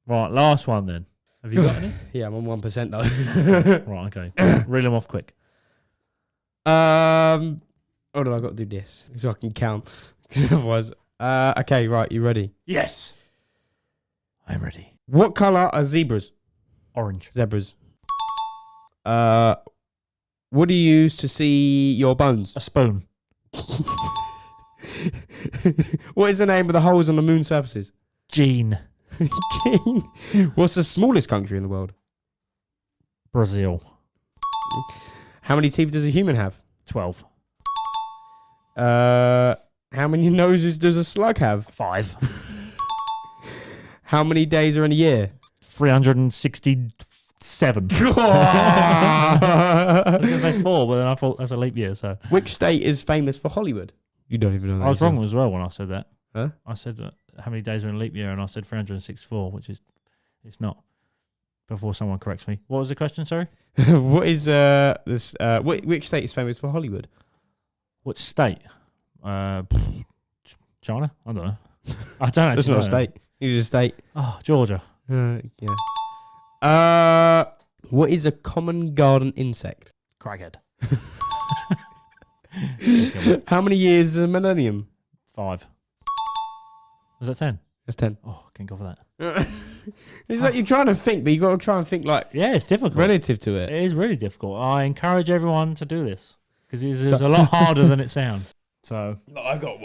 Right, last one then. Have you got any? Yeah, I'm on 1% though. Right, okay. Reel them off quick. Hold on, I've got to do this so I can count. Otherwise, okay, right, you ready? Yes. I'm ready. What colour are zebras? Orange. Zebras. What do you use to see your bones? A spoon. What is the name of the holes on the moon surfaces? Gene. Gene. What's the smallest country in the world? Brazil. How many teeth does a human have? 12. How many noses does a slug have? 5. How many days are in a year? 367. I was going to say 4, but then I thought that's a leap year. So Which state is famous for Hollywood? You don't even know that. I was wrong as well when I said that. Huh? I said how many days are in a leap year, and I said 364, which is it's not. Before someone corrects me, what was the question? Sorry. What is this? Which state is famous for Hollywood? Which state? China? I don't know. I don't actually That's not know. a state. It's a state. Oh, Georgia. Yeah. What is a common garden insect? Crackhead. How many years is a millennium? 5. Was that 10? That's 10. Oh, I can't go for that. It's like you're trying to think, but you got to try and think like Yeah, it's difficult. relative to it. It is really difficult. I encourage everyone to do this because it's a lot harder than it sounds. So I got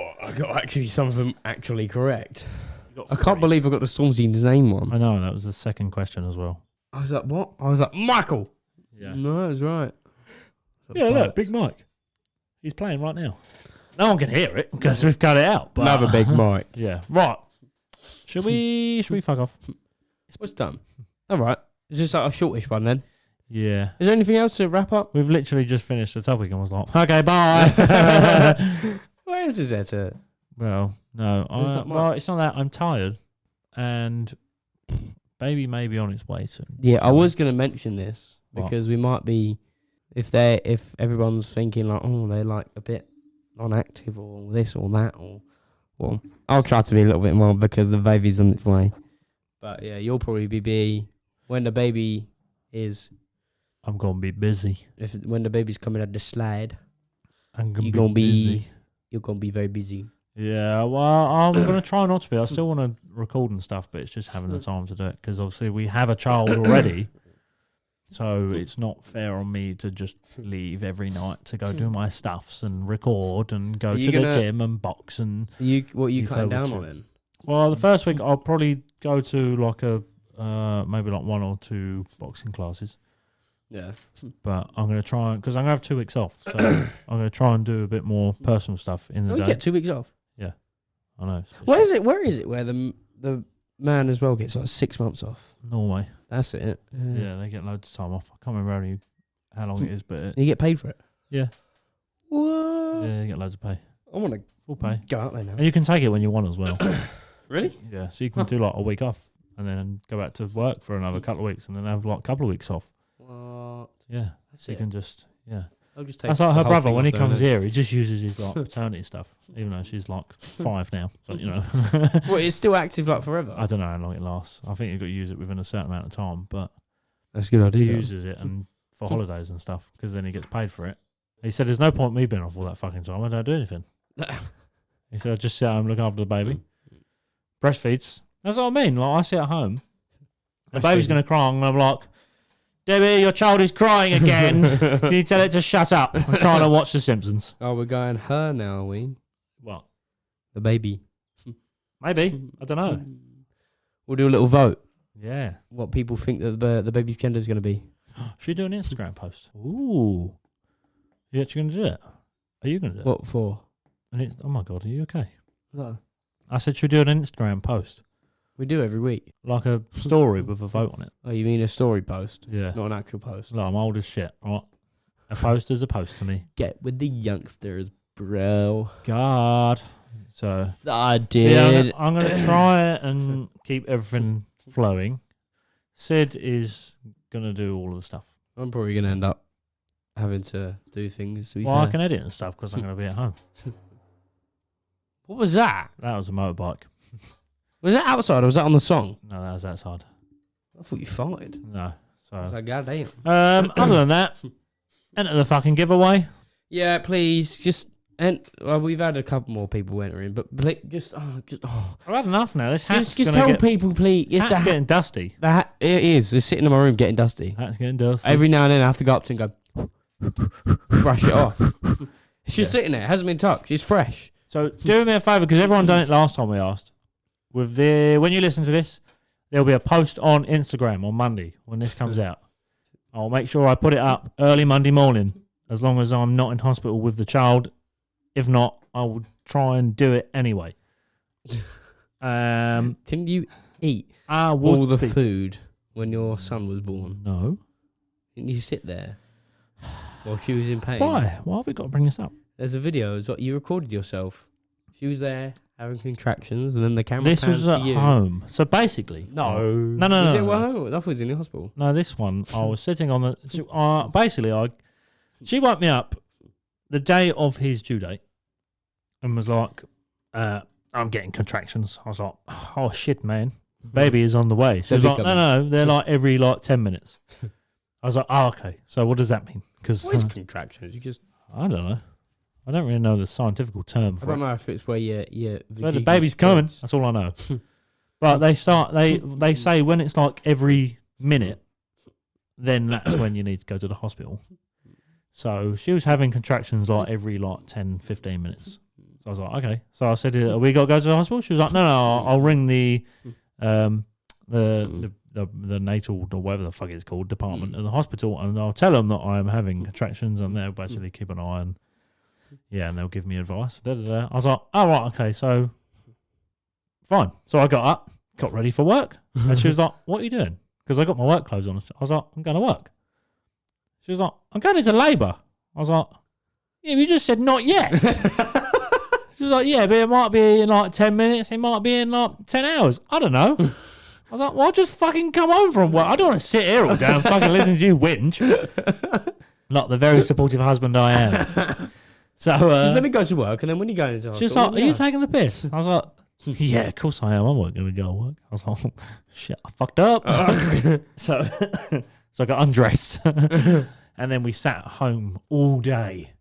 actually some of them actually correct. you got I can't 3. believe I got the Stormzy's name one. I know that was the second question as well. I was like, what? I was like, Michael. Yeah. No, that's right. Yeah, look, Big Mike. He's playing right now. No one can hear it because we've cut it out. But Another Big Mike. Yeah. Right. Should we fuck off? What's done? All right. It's just like a shortish one then. Yeah. Is there anything else to wrap up? We've literally just finished the topic and was like, okay, bye. What else is there to? Well, no. There's not well, much. it's not that. I'm tired. And baby may be on its way soon. Yeah, I was going to mention this What? because we might be, if everyone's thinking like, oh, they're like a bit non-active or this or that or, well, I'll try to be a little bit more because the baby's on its way. But yeah, you'll probably be when the baby is. I'm going to be busy. When the baby's coming out the slide, I'm you're gonna gonna busy. you're gonna be very busy. Yeah, well, I'm going to try not to be. I still want to record and stuff, but it's just having the time to do it because obviously we have a child already. So it's not fair on me to just leave every night to go do my stuffs and record and go Are you to the gonna- gym and box and. What are you You cutting failed down to. on then? Well, the first week I'll probably go to like a maybe like 1 or 2 boxing classes, Yeah. but I'm going to try because I'm going to have 2 weeks off. So I'm going to try and do a bit more personal stuff in So the we day. get 2 weeks off. I know. it's a bit Where shit. is it? Where is it? Where the man as well gets like 6 months off. Norway. That's it. Yeah, they get loads of time off. I can't remember how long it is, but And you get paid for it. yeah, What? yeah, you get loads of pay, I want to full pay, go out there now. and you can take it when you want as well. Really? Yeah, so you can do like a week off and then go back to work for another couple of weeks, and then have like a couple of weeks off. What? Yeah, That's so you it. can just I'll just take That's like the her whole brother thing when he off comes there, here. He just uses his like paternity stuff, even though she's like 5 now. But you know, innit? Well, it's still active like forever. I don't know how long it lasts. I think you've got to use it within a certain amount of time, but That's a good he idea. uses it and for holidays and stuff because then he gets paid for it. He said, "There's no point me being off all that fucking time. I don't do anything." He said, "I just sit home and look after the baby, breastfeeds." That's what I mean. Like I sit at home, the baby's gonna cry, and I'm like, "Debbie, your child is crying again. Can you tell it to shut up? I'm trying to watch The Simpsons." Oh, we're going her now, are we? What? The baby. Maybe. I don't know. We'll do a little vote. Yeah. What people think that the baby's gender is going to be. Should we do an Instagram post? Ooh. You actually going to do it? Are you going to do it? What for? Oh my God, are you okay? No. I said, should we do an Instagram post? We do every week. Like a story with a vote on it? Oh, you mean a story post? Yeah. Not an actual post. Look, I'm old as shit, right? A post is a post to me. Get with the youngsters, bro. God. So, I yeah, did. I'm going to try and keep everything flowing. Sid is going to do all of the stuff. I'm probably going to end up having to do things. To be Well, I fair. can edit and stuff because I'm going to be at home. What was that? That was a motorbike. Was that outside or was that on the song? No, that was outside. I thought you farted. No. I was So, like, goddamn. other than that, enter the fucking giveaway. Yeah, please, just well, we've had a couple more people entering, but just I've had enough now. This hat's just gonna tell get, people, please. It's hat's the getting dusty. the hat. It is. It's sitting in my room getting dusty. Hat's getting dusty. Every now and then I have to go up to and go brush it off. It's just sitting there. It hasn't been touched. It's fresh. So do me a favour, because everyone done it last time we asked. When you listen to this, there'll be a post on Instagram on Monday when this comes out. I'll make sure I put it up early Monday morning, as long as I'm not in hospital with the child. If not, I will try and do it anyway. Didn't you eat all the food when your son was born? No. Didn't you sit there while she was in pain? Why? Why have we got to bring this up? There's a video. It's what you recorded yourself. She was there having contractions, and then the camera. This pans was at to you. home. So basically, No. no. Was it at home? I thought it was in the hospital. No, this one I was sitting on the. She woke me up the day of his due date, and was like, "I'm getting contractions." I was like, "Oh shit, man, baby is on the way." She was like, "No, they're like every 10 minutes." I was like, "Oh, okay. So what does that mean?" Because what is contractions? You just I don't know. I don't really know the scientific term for it. I don't know if it's where the baby's coming. That's all I know. But they say when it's like every minute, then that's when you need to go to the hospital. So she was having contractions like every 10, 15 minutes. So I was like, okay. So I said, "Are we got to go to the hospital?" She was like, no, I'll ring the natal or whatever the fuck it's called department in the hospital, and I'll tell them that I'm having contractions, and they'll basically keep an eye on. Yeah, and they'll give me advice. I was like, oh, right, okay, so fine. So I got up, got ready for work. And she was like, what are you doing? Because I got my work clothes on. I was like, I'm going to work. She was like, I'm going into labour. I was like, yeah, you just said not yet. She was like, yeah, but it might be in 10 minutes. It might be in 10 hours. I don't know. I was like, well, I'll just fucking come home from work. I don't want to sit here all day and fucking listen to you whinge. Not the very supportive husband I am. So just let me go to work, and then when you go into hospital, she was like, "Are you taking the piss?" I was like, "Yeah, of course I am. I'm not going to go to work." I was like, oh, "Shit, I fucked up." So I got undressed, and then we sat at home all day.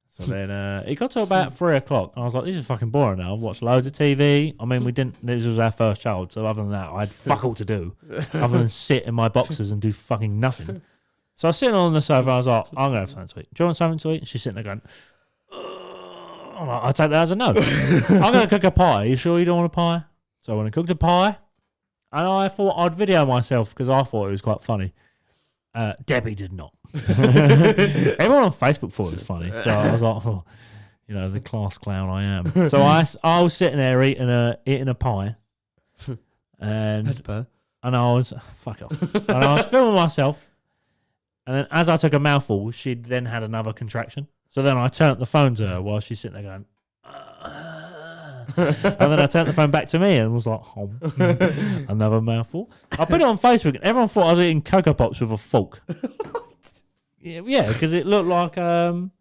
So then it got to about 3 o'clock, and I was like, "This is fucking boring now." I've watched loads of TV. I mean, we didn't. This was our first child, so other than that, I had fuck all to do, other than sit in my boxers and do fucking nothing. So I was sitting on the sofa, I was like, I'm going to have something to eat. Do you want something to eat? And she's sitting there going, I'm like, I'll take that as a no. I'm going to cook a pie. Are you sure you don't want a pie? So when I cooked a pie, and I thought I'd video myself because I thought it was quite funny. Debbie did not. Everyone on Facebook thought it was funny. So I was like, oh, the class clown I am. So I was sitting there eating a pie. And I was, fuck off. And I was filming myself. And then as I took a mouthful, she'd then had another contraction. So then I turned the phone to her while she's sitting there going, and then I turned the phone back to me and was like, another mouthful. I put it on Facebook and everyone thought I was eating Cocoa Pops with a fork. Yeah, because it looked like Cocoa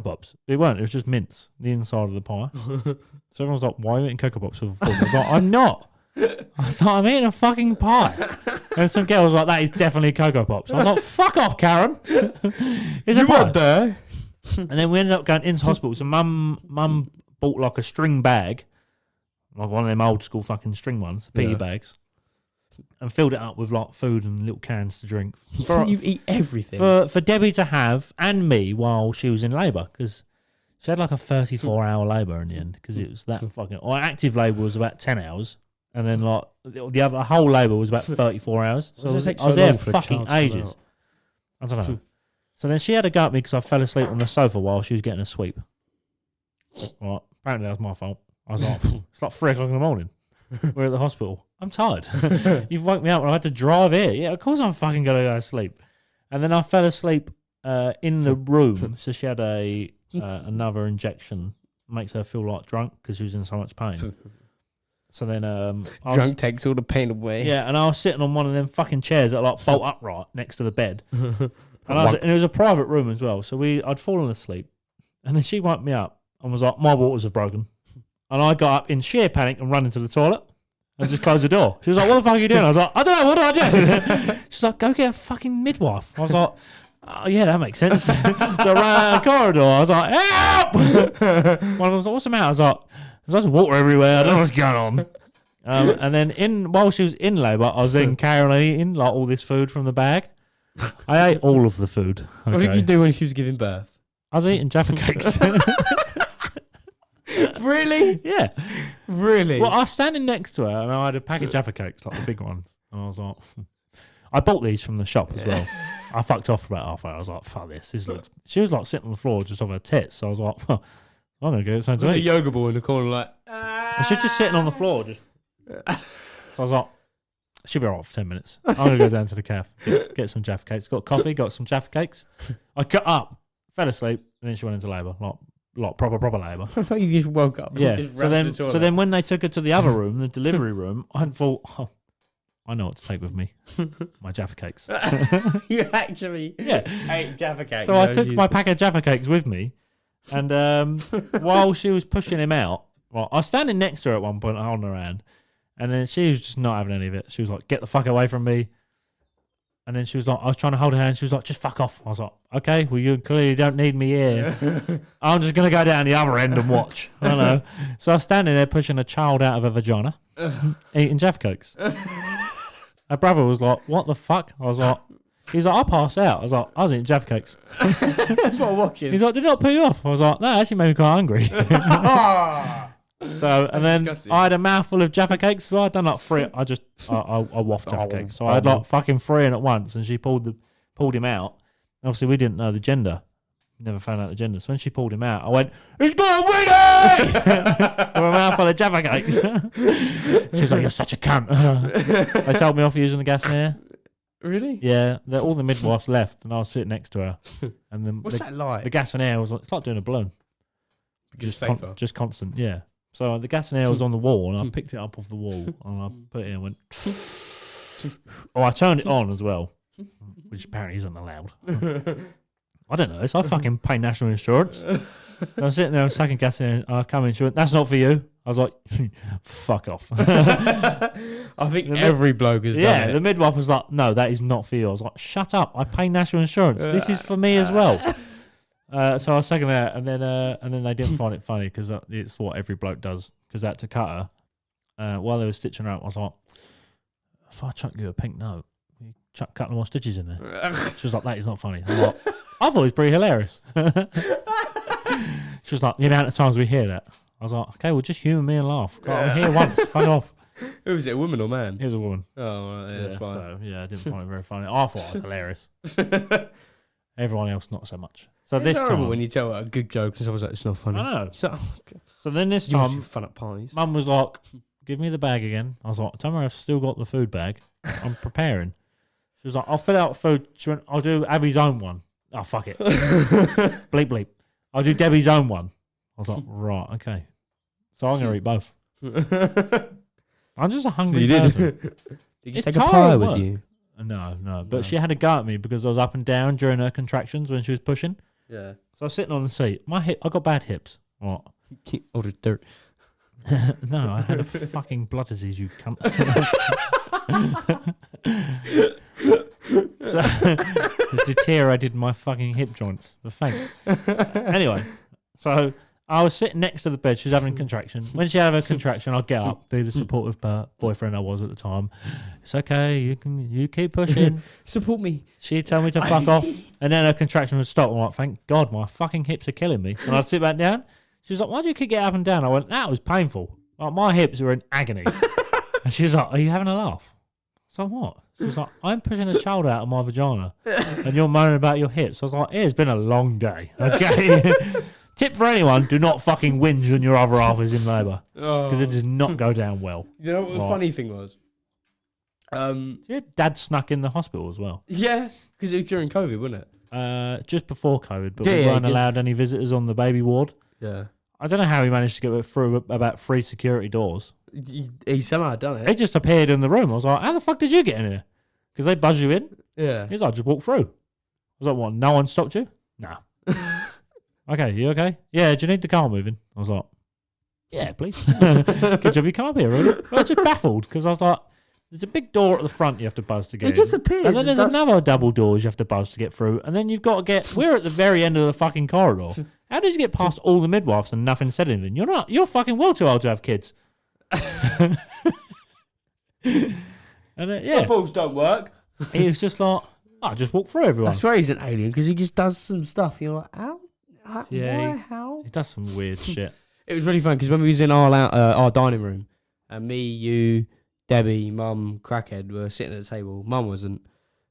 Pops. It weren't. It was just mince, the inside of the pie. So everyone's like, why are you eating Cocoa Pops with a fork? I was like, I'm not. I was like, I'm eating a fucking pie. And some girl was like, that is definitely Cocoa Pops. I was like, fuck off, Karen. It's a pie. There. And then we ended up going into hospital. So mum bought like a string bag, like one of them old school fucking string ones, PE bags, and filled it up with like food and little cans to drink. You eat everything. For Debbie to have, and me, while she was in labour, because she had like a 34-hour labour in the end, because it was that fucking... Or active labour was about 10 hours. And then, the whole labour was about 34 hours. So I was there fucking ages. I don't know. So then she had to go at me because I fell asleep on the sofa while she was getting a sweep. Right. Apparently that was my fault. I was like, it's like 3 o'clock in the morning. We're at the hospital. I'm tired. You've woke me up when I had to drive here. Yeah, of course I'm fucking going to go to sleep. And then I fell asleep in the room. So she had another injection. Makes her feel like drunk because she was in so much pain. So then, drunk takes all the pain away. Yeah, and I was sitting on one of them fucking chairs that like bolt upright next to the bed, and it was a private room as well. So I'd fallen asleep, and then she woke me up and was like, "My waters have broken," and I got up in sheer panic and ran into the toilet and just closed the door. She was like, "What the fuck are you doing?" I was like, "I don't know. What do I do?" She's like, "Go get a fucking midwife." I was like, "Oh yeah, that makes sense." So I ran out the corridor. I was like, "Help!" One of them was like, "What's the matter?" I was like, "There's lots of water everywhere. I don't know what's going on." And then while she was in labour, I was then carrying eating like all this food from the bag. I ate all of the food. What did okay? you do when she was giving birth? I was eating Jaffa cakes. Really? Yeah. Really? Well, I was standing next to her and I had a pack of Jaffa cakes, like the big ones. And I was like, I bought these from the shop as well. I fucked off for about half an hour. I was like, fuck this. This looks. She was like sitting on the floor just off her tits. So I was like, well, I'm going to get something to a eat. yoga ball in the corner, like. And she was just sitting on the floor. So I was like, she'll be all right for 10 minutes. I'm going to go down to the cafe, get some Jaffa cakes. Got coffee, got some Jaffa cakes. I got up, fell asleep, and then she went into labour. Like proper labour. You just woke up. Yeah. Just So ran to the then toilet. when they took her to the other room, the delivery room, I thought, oh, I know what to take with me. My Jaffa cakes. You actually ate Jaffa cakes. So I took my pack of Jaffa cakes with me, and while she was pushing him out, well, I was standing next to her at one point, holding her hand, and then she was just not having any of it. She was like, "Get the fuck away from me!" And then she was like, I was trying to hold her hand. She was like, "Just fuck off." I was like, "Okay, well, you clearly don't need me here. I'm just gonna go down the other end and watch." I don't know. So I was standing there pushing a child out of a vagina, eating Jaffa cakes. Her brother was like, "What the fuck?" I was like, he's like, "I passed out." I was like, "I was eating Jaffa cakes." Not watching. He's like, "Did it not put you off?" I was like, "No, it actually made me quite hungry." So, and then disgusting. I had a mouthful of Jaffa cakes. Well, I'd done like three. I waffed Jaffa cakes. So I had like fucking three in at once, and she pulled him out. Obviously, we didn't know the gender. Never found out the gender. So when she pulled him out, I went, "He's got a winner!" With a mouthful of Jaffa cakes. She's like, "You're such a cunt." They told me off for using the gas in here. Really? Yeah, all the midwives left, and I was sitting next to her. And then What's that like? the gas and air was like, it's like doing a balloon. Just safer. Just constant, yeah. So the gas and air was on the wall, and I picked it up off the wall, and I put it in and went. Oh, I turned it on as well, which apparently isn't allowed. I don't know. So I fucking pay national insurance. So I'm sitting there, I'm sucking gas in, and I come in, she went, "That's not for you." I was like, "Fuck off." I think every bloke has done Yeah, it. the midwife was like, "No, that is not for you." I was like, "Shut up. I pay national insurance. This is for me as well." So I was sucking that, and then they didn't find it funny because it's what every bloke does. Because I had to cut her while they were stitching her up. I was like, "If I chuck you a pink note, you chuck a couple more stitches in there." She was like, "That is not funny." I'm like, I thought it was pretty hilarious. She was like, "The amount of times we hear that." I was like, "Okay, well, just humour me and laugh. I'm here once. Fuck off." Who was it, a woman or man? It was a woman. Oh, right, yeah, that's fine. So, yeah, I didn't find it very funny. I thought it was hilarious. Everyone else, not so much. So this horrible time, when you tell a good joke and someone's like, "It's not funny." I know. So, So then this you must time, have fun at parties. Mum was like, "Give me the bag again." I was like, "Tell me I've still got the food bag. I'm preparing." She was like, "I'll fill out food." She went, "I'll do Abby's own one." Oh, fuck it. Bleep, bleep. I'll do Debbie's own one. I was like, right, okay. So I'm going to eat both. I'm just a hungry person. Did you It's take a tiring pie with work. you? No. But she had a go at me because I was up and down during her contractions when she was pushing. Yeah. So I was sitting on the seat. I got bad hips. What? All the dirt. No, I had a fucking blood disease, you cunt. So deteriorated my fucking hip joints. But thanks. Anyway, so I was sitting next to the bed. She was having a contraction. When she had a contraction, I'd get up, be the supportive boyfriend I was at the time. It's okay. You keep pushing. Support me. She'd tell me to fuck off, and then her contraction would stop. I'm like, thank God, my fucking hips are killing me. And I'd sit back down. She was like, "Why do you keep getting up and down?" I went, "That was painful. Like my hips were in agony." And she was like, "Are you having a laugh?" So what? She was like, "I'm pushing a child out of my vagina, and you're moaning about your hips." I was like, "It's been a long day." Okay. Tip for anyone: do not fucking whinge when your other half is in labour, because it does not go down well. You know what the funny thing was? Your dad snuck in the hospital as well. Yeah, because it was during COVID, wasn't it? Just before COVID, but Yeah, we yeah, weren't yeah. allowed any visitors on the baby ward. Yeah. I don't know how he managed to get through about 3 security doors. He somehow done it. He just appeared in the room. I was like, "How the fuck did you get in here?" Because they buzz you in. Yeah. He's like, "Just walk through." I was like, "What? No one stopped you?" "No." "Okay, you okay?" "Yeah, do you need the car moving?" I was like, "Yeah, please." "Good job you come up here, really." I was just baffled because I was like, there's a big door at the front you have to buzz to get It in. just appears. And then there's another double doors you have to buzz to get through. And then you've got to get... We're at the very end of the fucking corridor. How did you get past all the midwives and nothing said anything? You're not. You're fucking well too old to have kids. And then, yeah. My balls don't work. He was just like... I just walk through everyone. I swear he's an alien because he just does some stuff. You're like, how? Yeah, Why? How? He does some weird shit. It was really fun because when we was in our dining room, and me, you, Debbie, Mum, Crackhead were sitting at the table. Mum wasn't.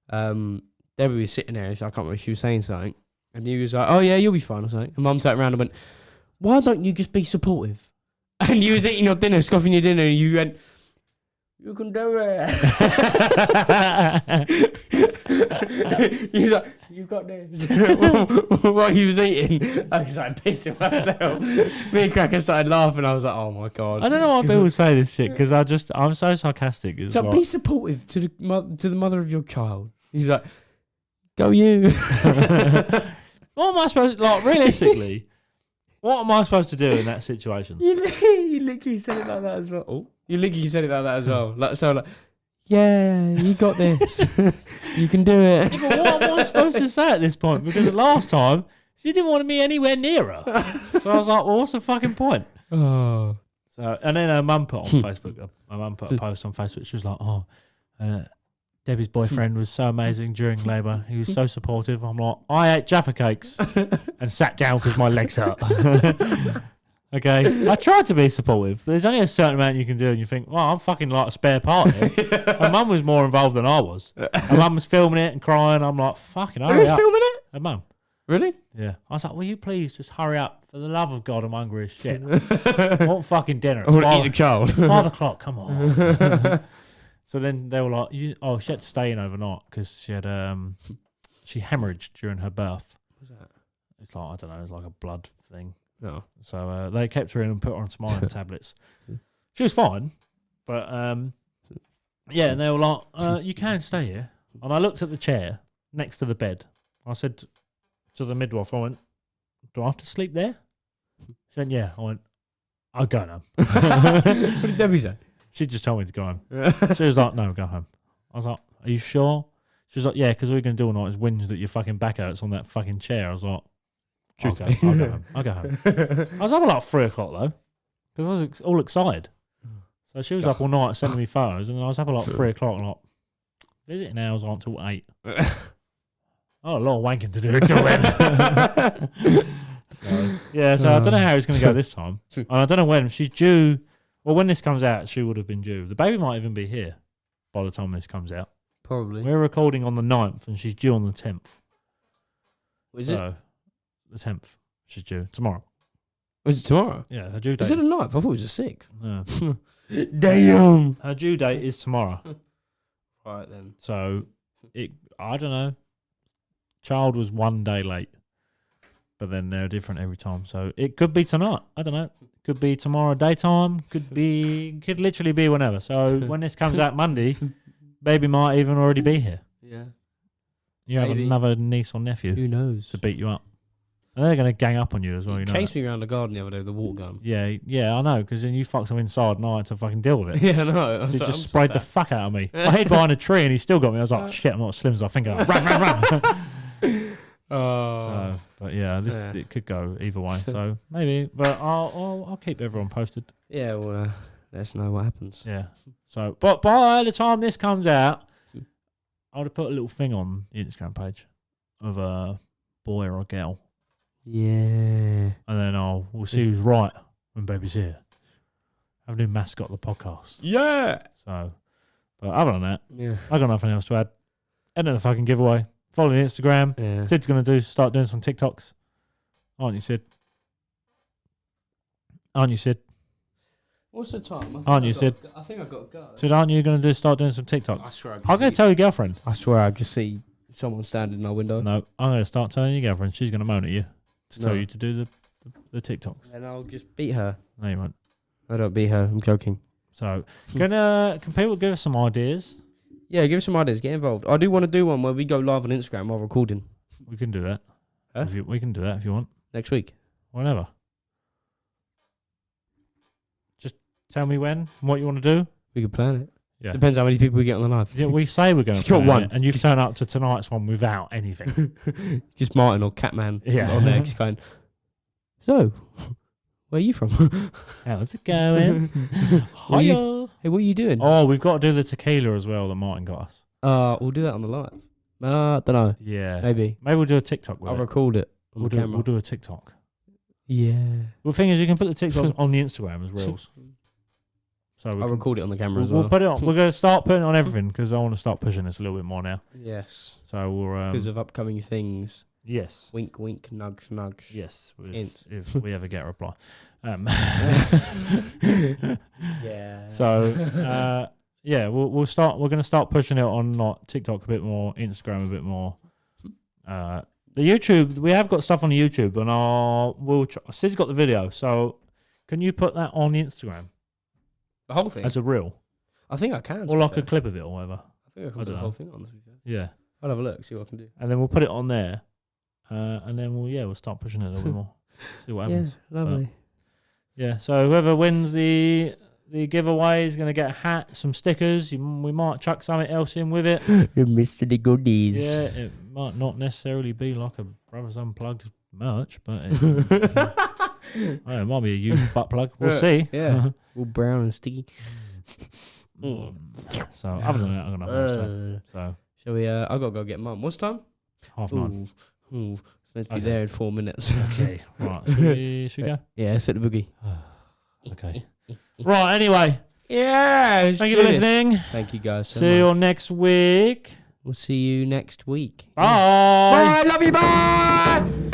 Debbie was sitting there. So I can't remember if she was saying something. And he was like, "Oh yeah, you'll be fine," or something. And Mum turned around and went, "Why don't you just be supportive?" And you was eating your dinner, scoffing your dinner, and you went, "You can do it." He's like, "You got this." While he was eating, I was like pissing myself. Me and Cracker started laughing. I was like, "Oh my god!" I don't know why people say this shit because I'm so sarcastic. It's So like, be supportive to the mother of your child. He's like, "Go you." what am I supposed like realistically? What am I supposed to do in that situation? You literally said it like that as well. Oh, you literally said it like that as well. Like, yeah, you got this. You can do it. Yeah, but what am I supposed to say at this point? Because last time she didn't want me anywhere near her, so I was like, "Well, what's the fucking point?" Oh, So, and then her mum put on Facebook. My mum put a post on Facebook. She was like, "Oh, Debbie's boyfriend was so amazing during labour. He was so supportive." I'm like, I ate Jaffa cakes and sat down because my legs hurt. Okay, I tried to be supportive, but there's only a certain amount you can do, and you think, well, I'm fucking like a spare part here. Her mum was more involved than I was. Her mum was filming it and crying. I'm like, fucking hurry who's up. filming it? Her mum. Really? Yeah. I was like, will you please just hurry up? For the love of God, I'm hungry as shit. I want fucking dinner. I want to eat the child. It's 5 o'clock. Come on. So then they were like, she had to stay in overnight because she had she hemorrhaged during her birth. What's that? It's like, I don't know, it's like a blood thing. No. So they kept her in and put her on some iron tablets. She was fine, but yeah, and they were like, you can stay here. And I looked at the chair next to the bed. I said to the midwife, I went, do I have to sleep there? She said, yeah. I went, I'll go now. What did Debbie say? She just told me to go home. She was like, no, go home. I was like, are you sure? She was like, yeah, because all you're going to do all night is whinge that your fucking back hurts on that fucking chair. I was like, okay, I'll go home. I'll go home. I was up at like 3 o'clock though, because I was all excited. So she was up all night sending me photos, and I was up at like 3 o'clock and like, visiting hours aren't until 8. Oh, a lot of wanking to do until then. So, yeah, so I don't know how it's going to go this time. And I don't know when. She's due. Well, when this comes out, she would have been due. The baby might even be here by the time this comes out. Probably. We're recording on the 9th, and she's due on the 10th. Is it? The 10th. She's due tomorrow. Is it tomorrow? Yeah, her due date. Is it the 9th? I thought it was the 6th. Yeah. Damn. Her due date is tomorrow. Right then. So, I don't know. Child was 1 day late, but then they're different every time. So it could be tonight. I don't know. Could be tomorrow daytime. Could literally be whenever. So when this comes out Monday, baby might even already be here. Yeah. You have another niece or nephew. Who knows? To beat you up. And they're going to gang up on you as well. You know. Chased me around the garden the other day with a water gun. Yeah, I know. Because then you fucked them inside and I had to fucking deal with it. Yeah, I know. He just sprayed the fuck out of me. I hid behind a tree and he still got me. I was like, shit, I'm not as slim as I think I am. Run. Oh. So, but yeah, it could go either way. So maybe, but I'll keep everyone posted. Yeah, well, let us know what happens. Yeah. So, but by the time this comes out, I would have put a little thing on the Instagram page of a boy or a girl. Yeah. And then we'll see who's right when baby's here. Have a new mascot of the podcast. Yeah. So, but other than that, Yeah. I got nothing else to add. End of the fucking giveaway. Follow the Instagram. Yeah. Sid's going to start doing some TikToks. Aren't you, Sid? What's the time? Aren't you, Sid? I think I've got to go. Sid, aren't you going to start doing some TikToks? I swear. I'm going to tell your girlfriend. I swear I just see someone standing in my window. No, I'm going to start telling your girlfriend. She's going to moan at you to tell No. you to do the TikToks. And I'll just beat her. No, you won't. I don't beat her. I'm joking. So, can people give us some ideas? Yeah, give us some ideas. Get involved. I do want to do one where we go live on Instagram while recording. We can do that. Huh? We can do that if you want. Next week. Whenever. Just tell me when and what you want to do. We could plan it. Yeah. Depends how many people we get on the live. Yeah, we say we're going to Just got plan one. it, and you've turned up to tonight's one without anything. Just Martin or Catman Yeah. on there just going, so, where are you from? How's it going? What are Hiya. Hey, what are you doing? Oh, we've got to do the tequila as well that Martin got us. We'll do that on the live. I don't know. Yeah. Maybe. Maybe we'll do a TikTok with I'll it. record it on the camera. We'll do a TikTok. Yeah. Well, the thing is, you can put the TikToks on the Instagram as reels. So I'll record it on the camera as we'll well. put it on. We're going to start putting it on everything because I want to start pushing this a little bit more now. Yes. So we'll Because of upcoming things. yes, Wink, wink, nudge, nudge. yes. Hint. If we ever get a reply. Yeah. So yeah, we'll start. We're going to start pushing it on like TikTok a bit more, Instagram a bit more. The YouTube, we have got stuff on the YouTube, and Sid's got the video. So can you put that on the Instagram The whole thing? as a reel, I think I can. or like a clip of it, or whatever? I think I can I put the don't whole know. thing on. To be fair. Yeah, I'll have a look, see what I can do. and then we'll put it on there, and then we'll start pushing it a little bit more. See what happens. Yeah, lovely. Yeah, so whoever wins the giveaway is going to get a hat, some stickers. We might chuck something else in with it. You missed the goodies. Yeah, it might not necessarily be like a Brothers Unplugged merch, but it might be a used butt plug. We'll see. Yeah. All brown and sticky. So other than that, I'm going to So Shall we? I got to go get mum. What's time? 9:30. Ooh. It's meant to be Okay. there in 4 minutes. Okay, right. Should we go? Yeah, let's hit the boogie. Okay. Right, anyway. Yeah. Thank you for listening. Thank you guys so See you much. all next week. We'll see you next week. Bye. Bye. Love you. Bye.